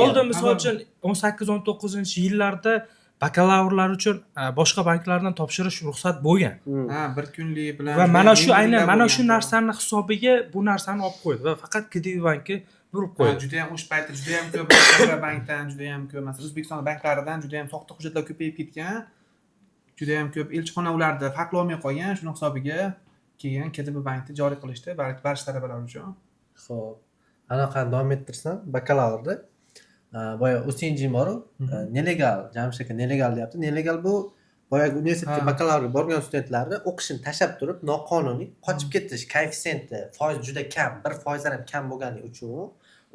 Oldin misol uchun 18-19-yillarda bakalavrlar uchun boshqa banklardan topshirish ruxsat bo'lgan. Bir kunlik bilan va mana shu aynan mana shu narsani hisobiga bu narsani olib qo'ydi va faqat KDB banki urib qo'ydi. Juda ham o'sha paytda juda ham ko'p bankdan, juda ham ko'p, masalan O'zbekiston banklaridan juda ham soxta hujjatlar ko'payib ketgan. Juda ham ko'p elchixona ularda farqli olmay qolgan, shuning hisobiga keyin KDB bankni joriy qilishdi barcha talabalar uchun. Xo'p. Anaqani davom ettirsam, bakalavrda boya O'sinjin bor-ku, nelegal, Jamshid aka nelegal deyapti. Nelegal bu boyagi universitetga bakalavrga borgan studentlarni o'qishini tashlab turib, noqonuniy qochib ketish koeffitsiyenti foiz juda kam, 1% ham kam bo'lganligi uchun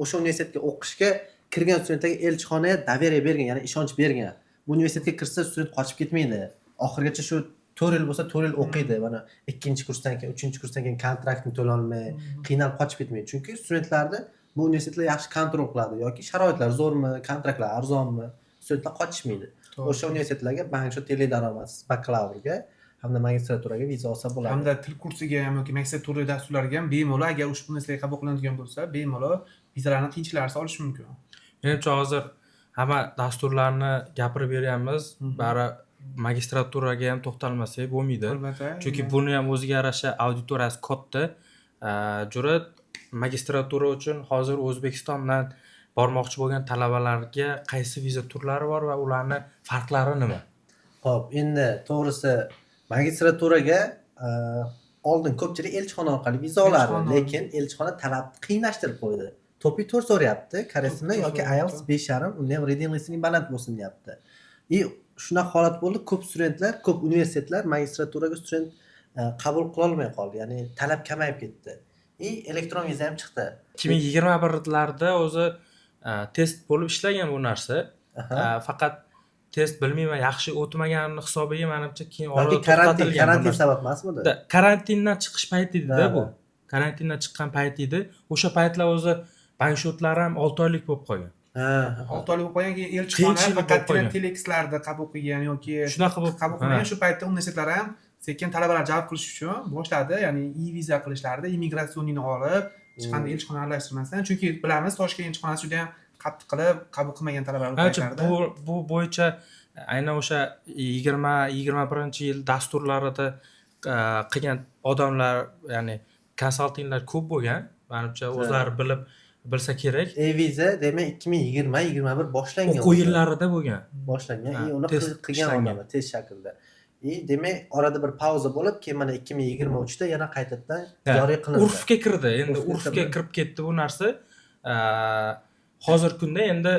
o'sha universitetga o'qishga kirgan studentlarga elchixona daveriya bergan, ya'ni ishonch bergan. Bu universitetga kirsa student qochib ketmaydi. Oxirgacha shu 4 yil bo'lsa 4 yil o'qiydi. Mana 2-kursdan keyin, 3-kursdan keyin kontraktni to'la olmay, qiynalib qochib ketmaydi. Chunki studentlarni bu universitetlar yaxshi kontrol qiladi yoki sharoitlar zo'rmi, kontraktlar arzonmi, studentlar qochishmaydi. O'sha universitetlarga bankshot yillik daromadsiz bakalavrga hamda magistraturaga viza olsa bo'ladi. Hamda til kursiga ham yoki magistratura dasturlariga ham bemalol agar ushbu universitetga qabul qilinadigan bo'lsa, bemalol vizalarni qiyinchiliklarsiz olish mumkin. Menimcha hozir hamma dasturlarni gapirib beryapmiz, bari magistraturaga ham to'xtalmasak bo'lmaydi. Chunki buni ham o'ziga yarasha auditoriyasi katta. Jo'rat magistratura uchun hozir O'zbekistondan bormoqchi bo'lgan talabalarga qaysi viza turlari bor va ularni farqlari nima? Xo'p, endi to'g'risi magistraturaga oldin ko'pchilik elchixona orqali viza olardi, Elchixona. lekin elchixona talabni qiynashtirib qo'ydi. To'piy 4 so'rayapti, koreys tilida To'piy yoki so'rayapti. IELTS 5.5, unda ham reading listening baland bo'lsin deyapti. Shunaqa holat bo'ldi, ko'p studentlar, ko'p universitetlar magistraturaga student qabul qila olmay qoldi. Ya'ni talab kamayib ketdi. Elektron viza ham chiqdi. 2021larda o'zi test bo'lib ishlagan bu narsa. Aha. Faqat test bilmayman yaxshi o'tmaganini hisobiga menimcha keyin Yoki olib karantin to'xtatilgan bu narsa. sabab emasmidi? Karantindan chiqish payti edi-da Ha, bu. ha. Karantindan chiqqan payti edi. O'sha paytlar o'zi banshotlar ham 6 oylik bo'lib qolgan. Ha. 6 oylik bo'lib qolgan, keyin elchixona Qiyinchilik bo'lib faqatgina qolgan. telexlarda qabul qilgan yoki Shunaqa bo'lib qabul qilmagan. Shu paytda universitetlar ham sekin talabalar jalb qilish uchun boshladi, ya'ni e-viza qilishlardi, immigratsiyonni olib, hech qanday elchixona aralashtirmasdan. Chunki bilamiz, Toshkent elchixonasi juda ham qattiq qilib qabul qilmagan talabalar paytlarida. Bu bo'yicha aynan o'sha 20-21-yil dasturlarida qilgan odamlar, ya'ni konsaltinglar ko'p bo'lgan. Menimcha o'zlari bilsa kerak. E-viza demak 2020-21 boshlangan. O'quv yillarida bo'lgan. boshlangan. Ha, Uni test qilgan ishlangan. odamlar tez shaklda. Demak, orada bir pauza bo'lib, keyin mana 2023 da yana qaytadan joriy qilindi. Urfga kirdi. Endi Urfga urfga kirdi. kirib ketdi bu narsa. Hozirgi kunda endi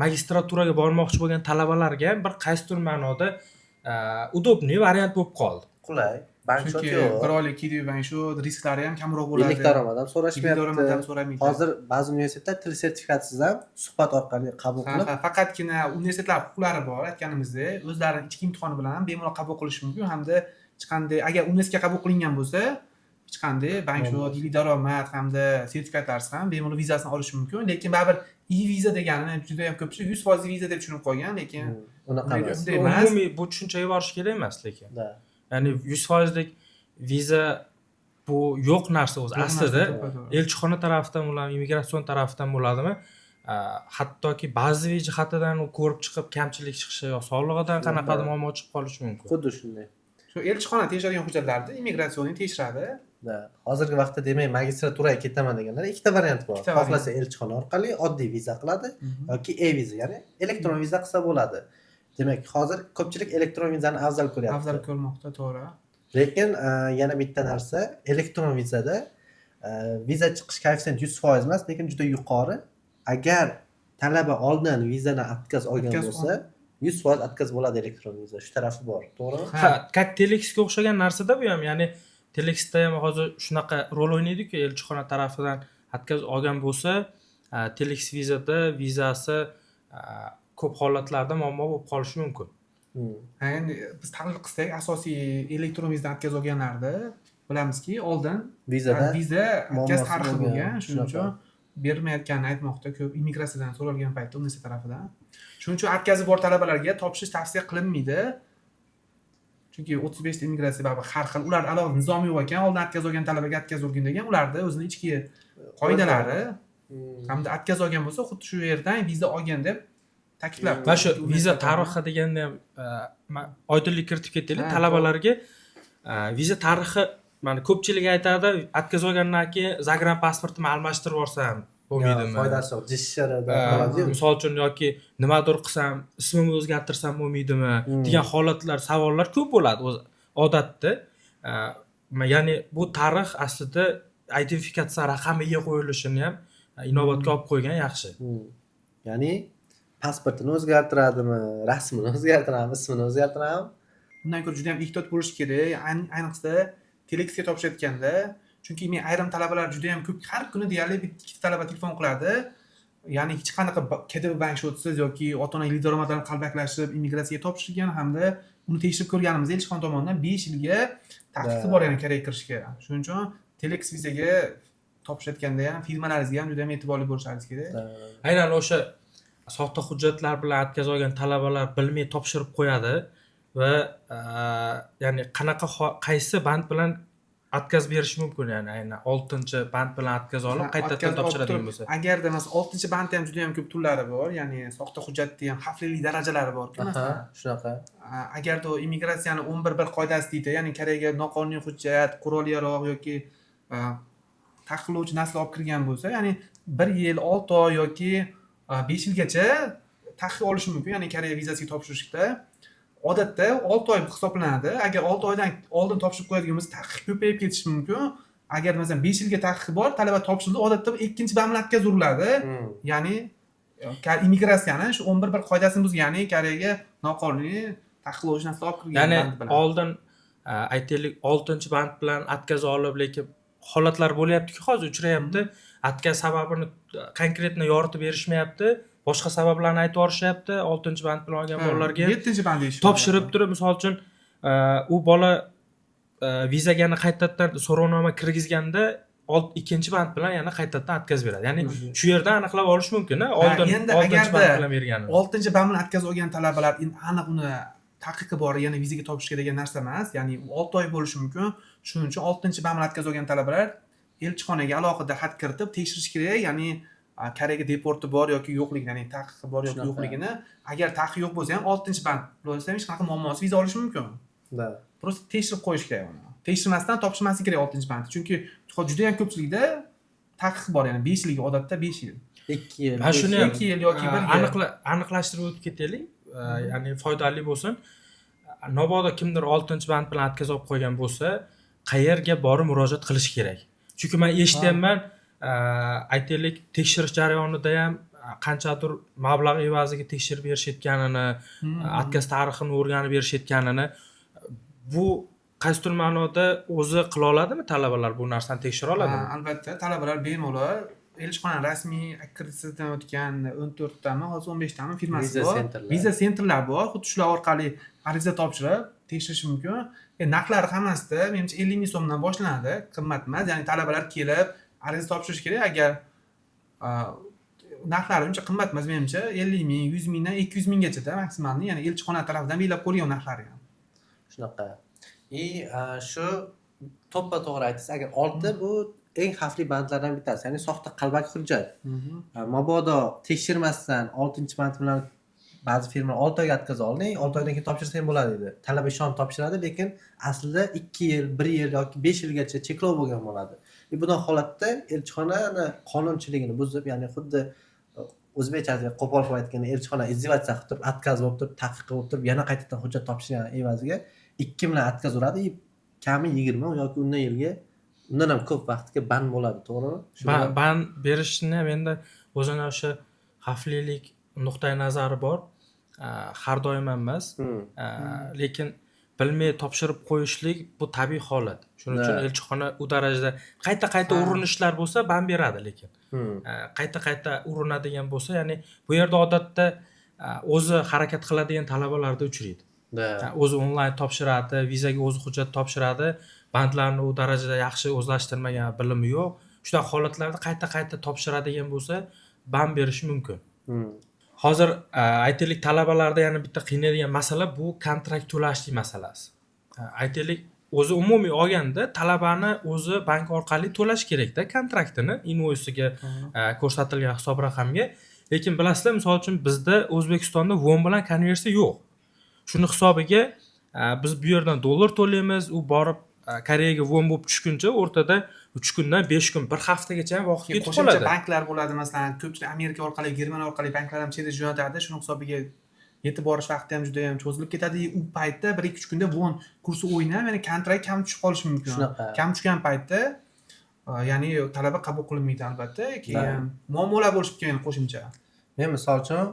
magistraturaga bormoqchi bo'lgan talabalarga ham bir qaysidir ma'noda удобный variant bo'lib qoldi. Qulay. Bankshot Chunki yo'q. bir oylik kiydigan shu risklari ham kamroq bo'ladi. Yillik daromad ham Yillik daromad ham so'rashmayapti. so'ramaydi. Hozir ba'zi universitetlar til sertifikatsiz ham suhbat orqali qabul qilib, Faqatgina universitetlar huquqlari bor, aytganimizdek, o'zlarining ichki imtihoni bilan ham bemalol qabul qilish mumkin hamda hech qanday agar universitetga qabul qilingan bo'lsa, hech qanday bankshot, yillik daromad hamda sertifikatlarsiz ham bemalol vizasini olish mumkin. Lekin baribir e-viza deganini juda ham ko'pchilik 100% viza deb tushunib qolgan, lekin unaqa emas. Unday emas. Umumiy bu tushunchaga borish kerak emas lekin. Da. Ya'ni 100% lik viza bu yo'q narsa o'zi. Aslida elchixona tarafidan ular immigratsiyon tarafidan bo'ladimi? Hattoki ba'zi jihatidan u ko'rib chiqib kamchilik chiqishi yo soliqdan qanaqadir muammo chiqib qolishi mumkin. Xuddi shunday. shu elchixona tekshiradigan hujjatlarni immigratsionni tekshiradi. Da. Hozirgi vaqtda demak magistraturaga ketaman deganlar ikkita variant bor. Ikkita variant. Xohlasa elchixona orqali oddiy viza qiladi yoki e-viza, ya'ni elektron viza qilsa bo'ladi. Demak, hozir ko'pchilik elektron vizani afzal ko'ryapti. Afzal ko'rmoqda, to'g'ri. Lekin yana bitta narsa, elektron vizada viza chiqish koeffitsient 100% emas, lekin juda yuqori. Agar talaba oldin vizani отказ olgan Отказ bo'lsa, 100% отказ bo'ladi elektron viza. Shu tarafi bor, to'g'rimi? Ha, как telexga o'xshagan narsada bu ham, ya'ni telexda ham hozir shunaqa rol o'ynaydi-ku, elchixona tarafidan отказ olgan bo'lsa, telex vizada vizasi ko'p holatlarda muammo bo'lib qolishi mumkin. Endi biz tahlil qilsak, asosiy elektron vizadan отказ olganlarda bilamizki, oldin Vizada viza muammosi отказ tarixi bo'lgan, bo'lgan, shuning uchun shunaqa. bermayotganini aytmoqda ko'p immigratsiyadan so'ralgan paytda universitet tarafidan. Shuning uchun откazı bor talabalarga topshirish tavsiya qilinmaydi. Chunki 35 ta immigratsiya baribir har xil, ular alohida nizomi yo'q ekan, oldin отказ olgan talabaga отказ urgin degan, ularda o'zining ichki qoidalari hamda отказ olgan bo'lsa, xuddi shu yerdan viza olgan deb ta'kidlab. Va shu viza tarixi deganda ham oydinlik kiritib ketaylik. Ha, Talabalarga viza tarixi, mana ko'pchilik aytadi, отказ olgandan keyin Zagreb pasportimni almashtirib yuborsam bo'lmaydimi? Foydasi yo'q. JSHRda Ha, bo'ladi-yu. misol uchun yoki nimadir qilsam, ismimni o'zgartirsam bo'lmaydimi degan holatlar, savollar ko'p bo'ladi o'zi odatda. Ya'ni bu tarix aslida identifikatsiya raqamiga qo'yilishini ham inobatga olib qo'ygan yaxshi. Ya'ni pasportini o'zgartiradimi, rasmini o'zgartiradimi, ismini o'zgartiradimi? Bundan ko'ra juda ham ehtiyot bo'lish kerak, ayniqsa telexga topshirayotganda. Chunki men ayrim talabalar juda ham ko'p, har kuni deyarli ikkita talaba telefon qiladi. Ya'ni hech qanaqa KDB bank shotsiz yoki ota-ona yillik daromadlarini qalbakilashib immigratsiyaga topshirgan hamda uni tekshirib ko'rganimiz elchixona tomonidan 5 yilga taqiqi bor, ya'ni Koreyaga kirishga. Shuning uchun telex vizaga topshirayotganda ham firmalaringizga ham juda ham e'tiborli bo'lishingiz kerak. Aynan o'sha soxta hujjatlar bilan отказ olgan talabalar bilmay topshirib qo'yadi va ya'ni qaysi band bilan отказ berish mumkin, ya'ni aynan 6-band bilan отказ olib qaytadan topshiradigan bo'lsa. Agarda masalan 6-bandda ham juda ham ko'p turlari bor, ya'ni soxta hujjatda ham xavflilik darajalari bor-ku masalan. Shunaqa. Agarda u immigratsiyaning 11 qoidasi deydi, ya'ni Koreyaga noqonuniy hujjat, qurol-yarog' yoki taqiqlovchi narsa olib kirgan bo'lsa, ya'ni 1 yil, 6 oy yoki 5 yilgacha taqiq olishi mumkin. Ya'ni Koreya vizasiga topshirishda odatda 6 oy hisoblanadi. Agar 6 oydan oldin topshirib qo'yadigan bo'lsa, taqiq ko'payib ketishi mumkin. Agar masalan 5 yilga taqiqi bor, talaba topshirdi, odatda ikkinchi bamli o'tkaziladi. Ya'ni immigratsiyani shu 11 bir qoidasini buzgan, ya'ni Koreyaga noqonuniy taqiqlovchi narsa olib kirgan Ya'ni band bilan. oldin aytaylik 6-band bilan atkaz olib, lekin holatlar bo'lyapti-ku, hozir uchrayapti. Atkaz sababini konkretni yoritib berishmayapti. Boshqa sabablarni aytib yuborishyapti. 6-band bilan olgan bolalarga 7-band deyish. topshirib turib, misol uchun u bola vizaga yana qaytadan so'rovnoma kirgizganda ikkinchi band bilan yana qaytadan atkaz beradi. Ya'ni shu yerda aniqlab olish mumkin, oldin endi 6-band agarda bilan berganini. 6-band bilan atkaz olgan talabalar endi aniq uni taqiqi bor, yana vizaga topshirishga degan narsa emas. Ya'ni 6 oy bo'lishi mumkin. Shuning uchun 6-band bilan atkaz olgan talabalar elchixonaga alohida xat kiritib tekshirish kerak. Ya'ni Koreyaga deporti bor yoki yo'qligini, ya'ni taqiqi bor yoki yo'qligini. Agar taqiq yo'q bo'lsa ham 6-band bo'lsa ham hech qanaqa muammosi viza olishi mumkin. Da. Prosta tekshirib qo'yish kerak uni. Tekshirmasdan topshirmaslik kerak 6-band. Chunki juda ham ko'pchilikda taqiq bor, ya'ni 5 yilga, odatda 5 yil. 2 yil. Ha, shuni ham 2 yil yoki 1 yil. aniqlashtirib o'tib ketaylik. Ya'ni foydali bo'lsin. Mabodo kimdir 6-band bilan atkaz olib qo'ygan bo'lsa, qayerga borib murojaat qilish kerak? Chunki men eshityapman, aytaylik, tekshirish jarayonida ham qanchadir mablag' evaziga tekshirib berishayotganini, atkaz tarixini o'rganib berishayotganini, bu qaysidir ma'noda o'zi qila oladimi talabalar bu narsani tekshira oladimi? Albatta, talabalar bemalol elchixona rasmiy akkreditatsiyadan o'tgan 14 tami, hozir 15 tami firmasi Viza bor. sentrlar. Viza sentrlar bor. Xuddi shular orqali ariza topshirib tekshirish mumkin. Narxlari hammasida menimcha 50 ming so'mdan boshlanadi. Qimmat emas. Ya'ni talabalar kelib ariza topshirish kerak. Agar narxlari uncha qimmat emas menimcha 50 ming, 100 mingdan 200 minggacha maksimalni, ya'ni elchixona tarafidan belgilab qo'yilgan narxlari ham. Shunaqa. Shu to'ppa-to'g'ri aytasiz. Agar 6 bu eng xavfli bandlardan bittasi, ya'ni soxta qalbaki hujjat. Mabodo tekshirmasdan 6-band bilan ba'zi firmalar 6 oyga atkaz oldi, 6 oydan keyin topshirsang bo'ladi dedi. Talaba ishonib topshiradi, lekin aslida 2 yil, 1 yil yoki 5 yilgacha cheklov bo'lgan bo'ladi. Bunday holatda elchixona qonunchiligini buzib, ya'ni xuddi o'zbekchasiga qo'pol qilib aytganda elchixona izdivatsiya qilib turib, atkaz bo'lib turib, taqiq bo'lib turib, yana qaytadan hujjat topshirgan evaziga 2 bilan atkaz uradi, kami 20 yoki undan yilga, undan ham ko'p vaqtga band bo'ladi, to'g'rimi? Band berishni ham endi o'zini o'sha xavflilik nuqtai nazari bor. Har doim emas. Lekin bilmay topshirib qo'yishlik bu tabiiy holat. Shuning uchun elchixona u darajada qayta urinishlar bo'lsa band beradi, lekin qayta urinadigan bo'lsa, ya'ni bu yerda odatda o'zi harakat qiladigan talabalarda uchraydi. O'zi onlayn topshiradi, vizaga o'zi hujjat topshiradi, bandlarni u darajada yaxshi o'zlashtirmagan, bilimi yo'q. Shunaqa holatlarda qayta topshiradigan bo'lsa, band berishi mumkin. Hozir aytaylik, talabalarda yana bitta qiynaydigan masala bu kontrakt to'lashlik masalasi. Aytaylik, o'zi umumiy olganda talabani o'zi bank orqali to'lash kerak-da kontraktini, invoysiga ko'rsatilgan hisob raqamga. Lekin bilasizlar, misol uchun bizda O'zbekistonda won bilan konversiya yo'q. Shuni hisobiga biz bu yerdan dollar to'laymiz, u borib Koreyaga won bo'lib tushguncha o'rtada 3 kundan 5 kun, bir haftagacha vaqt ketib qoladi. Qo'shimcha banklar bo'ladi, masalan, ko'pchilik Amerika orqali, Germaniya orqali banklar ham chetga jo'natadi. Shuning hisobiga yetib borish vaqti ham juda ham cho'zilib ketadi. U paytda 1-2 kunda won kursi o'ynab, ya'ni kontrakt kam tushib qolishi mumkin. Kam tushgan paytda ya'ni talaba qabul qilinmaydi albatta. Keyin muammolar bo'lib kelgan qo'shimcha. Men misol uchun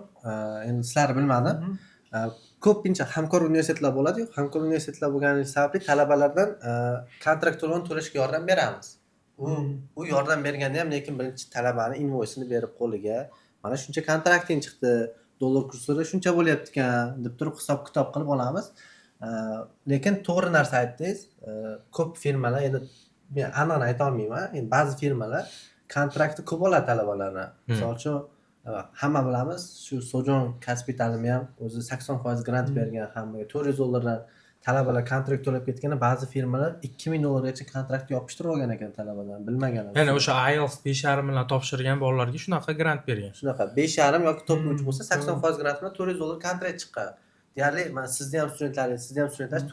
endi sizlarni bilmadim. Ko'pincha hamkor universitetlar bo'ladi-yu, hamkor universitetlar bo'lgani sababli talabalardan kontrakt to'lovini to'lashga yordam beramiz. U yordam berganda ham, lekin birinchi talabani invoysini berib qo'liga, mana shuncha kontrakting chiqdi, dollar kursi shuncha bo'lyapti ekan deb turib hisob-kitob qilib olamiz. Lekin to'g'ri narsa aytdingiz. Ko'p firmalar, endi men aniq ayta olmayman, endi ba'zi firmalar kontraktni ko'p oladi talabalardan. Misol uchun hamma bilamiz, shu Sojon Kaspitalmi ham o'zi 80% grant bergan, hammaga $400 talabalar kontrakt to'lab ketganda ba'zi firmalar $2000 kontrakt yopishtirib olgan ekan talabalar, bilmagan. Ya'ni o'sha IELTS 5,5 bilan topshirgan bolalarga shunaqa grant bergan. Shunaqa 5,5 yoki top 3 bo'lsa 80% grant bilan $400 kontrakt chiqqan. Deyarli men sizni ham studentlaringiz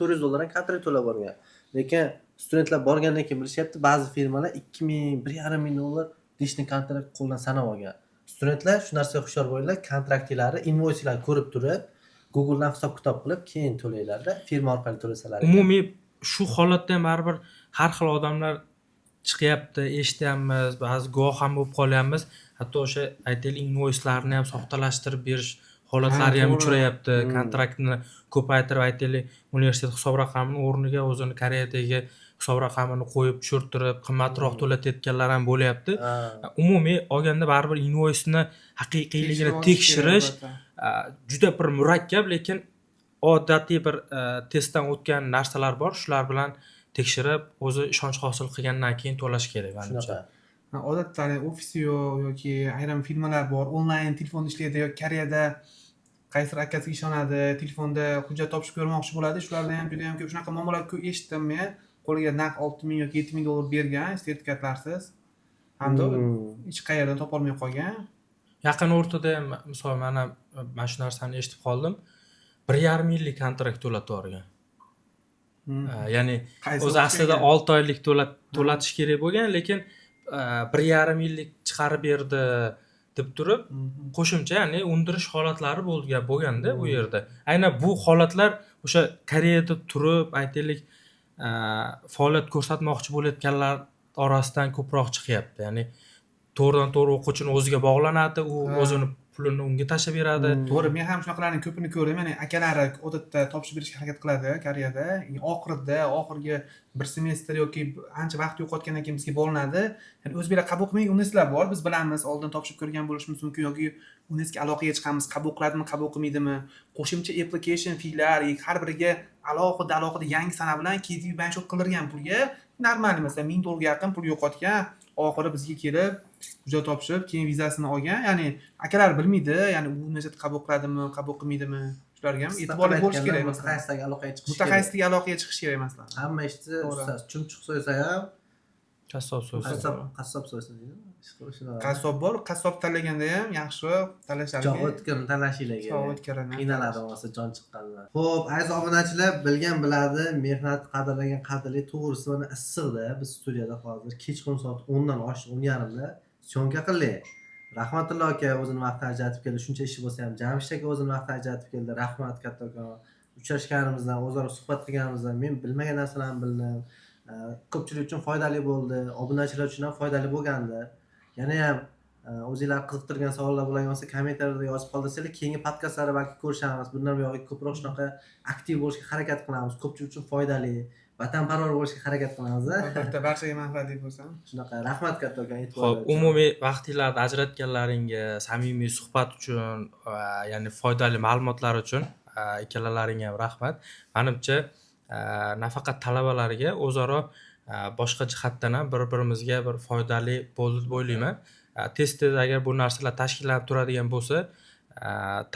$400 kontrakt to'lab borgan. lekin studentlar borgandan keyin bilishyapti, ba'zi firmalar 2000, 1,5 ming dollar lishni kontrakt qo'ldan sanab olgan. Studentlar shu narsaga hushyor bo'linglar, kontraktinglarni, invoysinglarni ko'rib turib, Google'dan hisob-kitob qilib keyin to'langlar-da, firma orqali to'lasalar. Umumiy shu holatda ham baribir har xil odamlar chiqyapti, eshityapmiz, ba'zi guvoh ham bo'lib qolyapmiz. Hatto o'sha aytaylik invoyslarni ham soxtalashtirib berish holatlari ham to'g'ri. uchrayapti. Kontraktni ko'paytirib aytaylik universitet hisob raqamini o'rniga o'zini Koreyadagi hisob raqamini qo'yib tushirtirib qimmatroq to'latayotganlar ham bo'lyapti. Umumiy olganda baribir invoysni haqiqiyligini tekshirish juda bir murakkab, lekin odatiy bir testdan o'tgan narsalar bor. Shular bilan tekshirib, o'zi ishonch hosil qilgandan keyin to'lash kerak menimcha. Shunaqa. Odatda ofisi yo'q yoki ayrim firmalar bor, onlayn telefonda ishlaydi yoki Koreyada qaysidir akasiga ishonadi, telefonda hujjat topshirib ko'rmoqchi bo'ladi. Shularda ham juda ham ko'p shunaqa muammolar ko'p eshitdim men. Qo'liga naq 6 ming yoki 7 ming dollar bergan sertifikatlarsiz. Hamda hech qayerdan topolmay qolgan. Yaqin o'rtada ham misol mana shu narsani eshitib qoldim. 1,5 yillik kontrakt to'latib yuborgan. Ya'ni Qaysi o'zi aslida 6 oylik to'latish kerak bo'lgan, lekin 1,5 yillik chiqarib berdi deb turib, qo'shimcha ya'ni undirish holatlari bo'lganda bu yerda. Aynan bu holatlar o'sha Koreyada turib, aytaylik, faoliyat ko'rsatmoqchi bo'layotganlar orasidan ko'proq chiqyapti. Ya'ni to'g'ridan to'g'ri o'quvchini o'ziga bog'lanadi, u o'zini pulini unga tashlab beradi. To'g'ri, men ham shunaqalarning ko'pini ko'rdim. Ya'ni akalari odatda topshirib berishga harakat qiladi Koreyada. Oxirgi bir semestr yoki ancha vaqt yo'qotgandan keyin bizga bo'linadi. Ya'ni o'zbeklar qabul qilmaydigan universitetlar bor. Biz bilamiz, oldin topshirib ko'rgan bo'lishimiz mumkin yoki universitetga aloqaga chiqamiz, qabul qiladimi, qabul qilmaydimi. Qo'shimcha application feelar, har biriga alohida yangi sana bilan KTB bank qildirgan pulga normal masalan 1000 dollarga yaqin pul yo'qotgan. Oxiri bizga kelib hujjat topshirib, keyin vizasini olgan. Ya'ni akalar bilmaydi, ya'ni u universitet qabul qiladimi, qabul qilmaydimi. Shularga ham e'tiborli bo'lish kerak. Mutaxassislarga aloqaga chiqish kerak. Mutaxassisga aloqaga chiqish kerak masalan. Hamma ishni ustasi chumchuq so'ysa ham, Qassob so'zi. qassob so'ysa deydi. Qassob bor, qassob tanlaganda ham yaxshiroq tanlashlari Jon o'tkirni tanlashinglar kerak. Jon o'tkirini. Qiynaladi bo'lmasa jon chiqqanlar. Xo'p, aziz obunachilar, bilgan biladi, mehnat qadrlagan qadrli, to'g'risi mana issiqda biz studiyada hozir kechqurun soat 10 dan oshib 10:30 da syomka qildik. Rahmatullo aka o'zini vaqt ajratib keldi. Shuncha ishi bo'lsa ham Jamshid aka o'zini vaqt ajratib keldi. Rahmat kattakon. Uchrashganimizdan, o'zaro suhbat qilganimizdan men bilmagan narsalarni bildim. Ko'pchilik uchun foydali bo'ldi, obunachilar uchun ham foydali bo'lgandi. Yana ham o'zingizlar qiziqtirgan savollar bo'lgan bo'lsa, kommentariyada yozib qoldirsanglar, keyingi podkastlarda balki ko'rishamiz. Bundan buyoq ko'proq shunaqa aktiv bo'lishga harakat qilamiz. Ko'pchilik uchun foydali, vatanparvar bo'lishga harakat qilamiz. Albatta, barchaga manfaatli bo'lsa. Shunaqa. Rahmat kattakon e'tibor. Xo'p, umumiy vaqtinglarni ajratganlaringga, samimiy suhbat uchun va ya'ni foydali ma'lumotlar uchun ikkalalaringga ham rahmat. Menimcha nafaqat talabalarga o'zaro boshqa jihatdan ham bir-birimizga bir foydali bo'ldi deb o'ylayman. Tez-tez agar bu narsalar tashkillanib turadigan bo'lsa,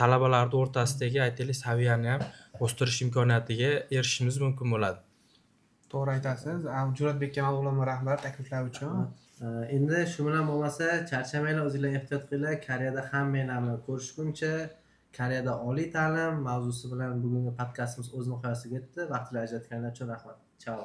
talabalarning o'rtasidagi aytaylik saviyani ham o'stirish imkoniyatiga erishishimiz mumkin bo'ladi. To'g'ri aytasiz. Juratbekka ma'lumotlar rahmat takliflar uchun. Endi shu bilan bo'lmasa, charchamanglar, o'zingizlar ehtiyot qilinglar. Koreyada hammanglarni ko'rishguncha, Koreyada oliy ta'lim mavzusi bilan bugungi podkastimiz o'z nihoyasiga yetdi. Vaqtlar ajratganlar uchun rahmat. Chao.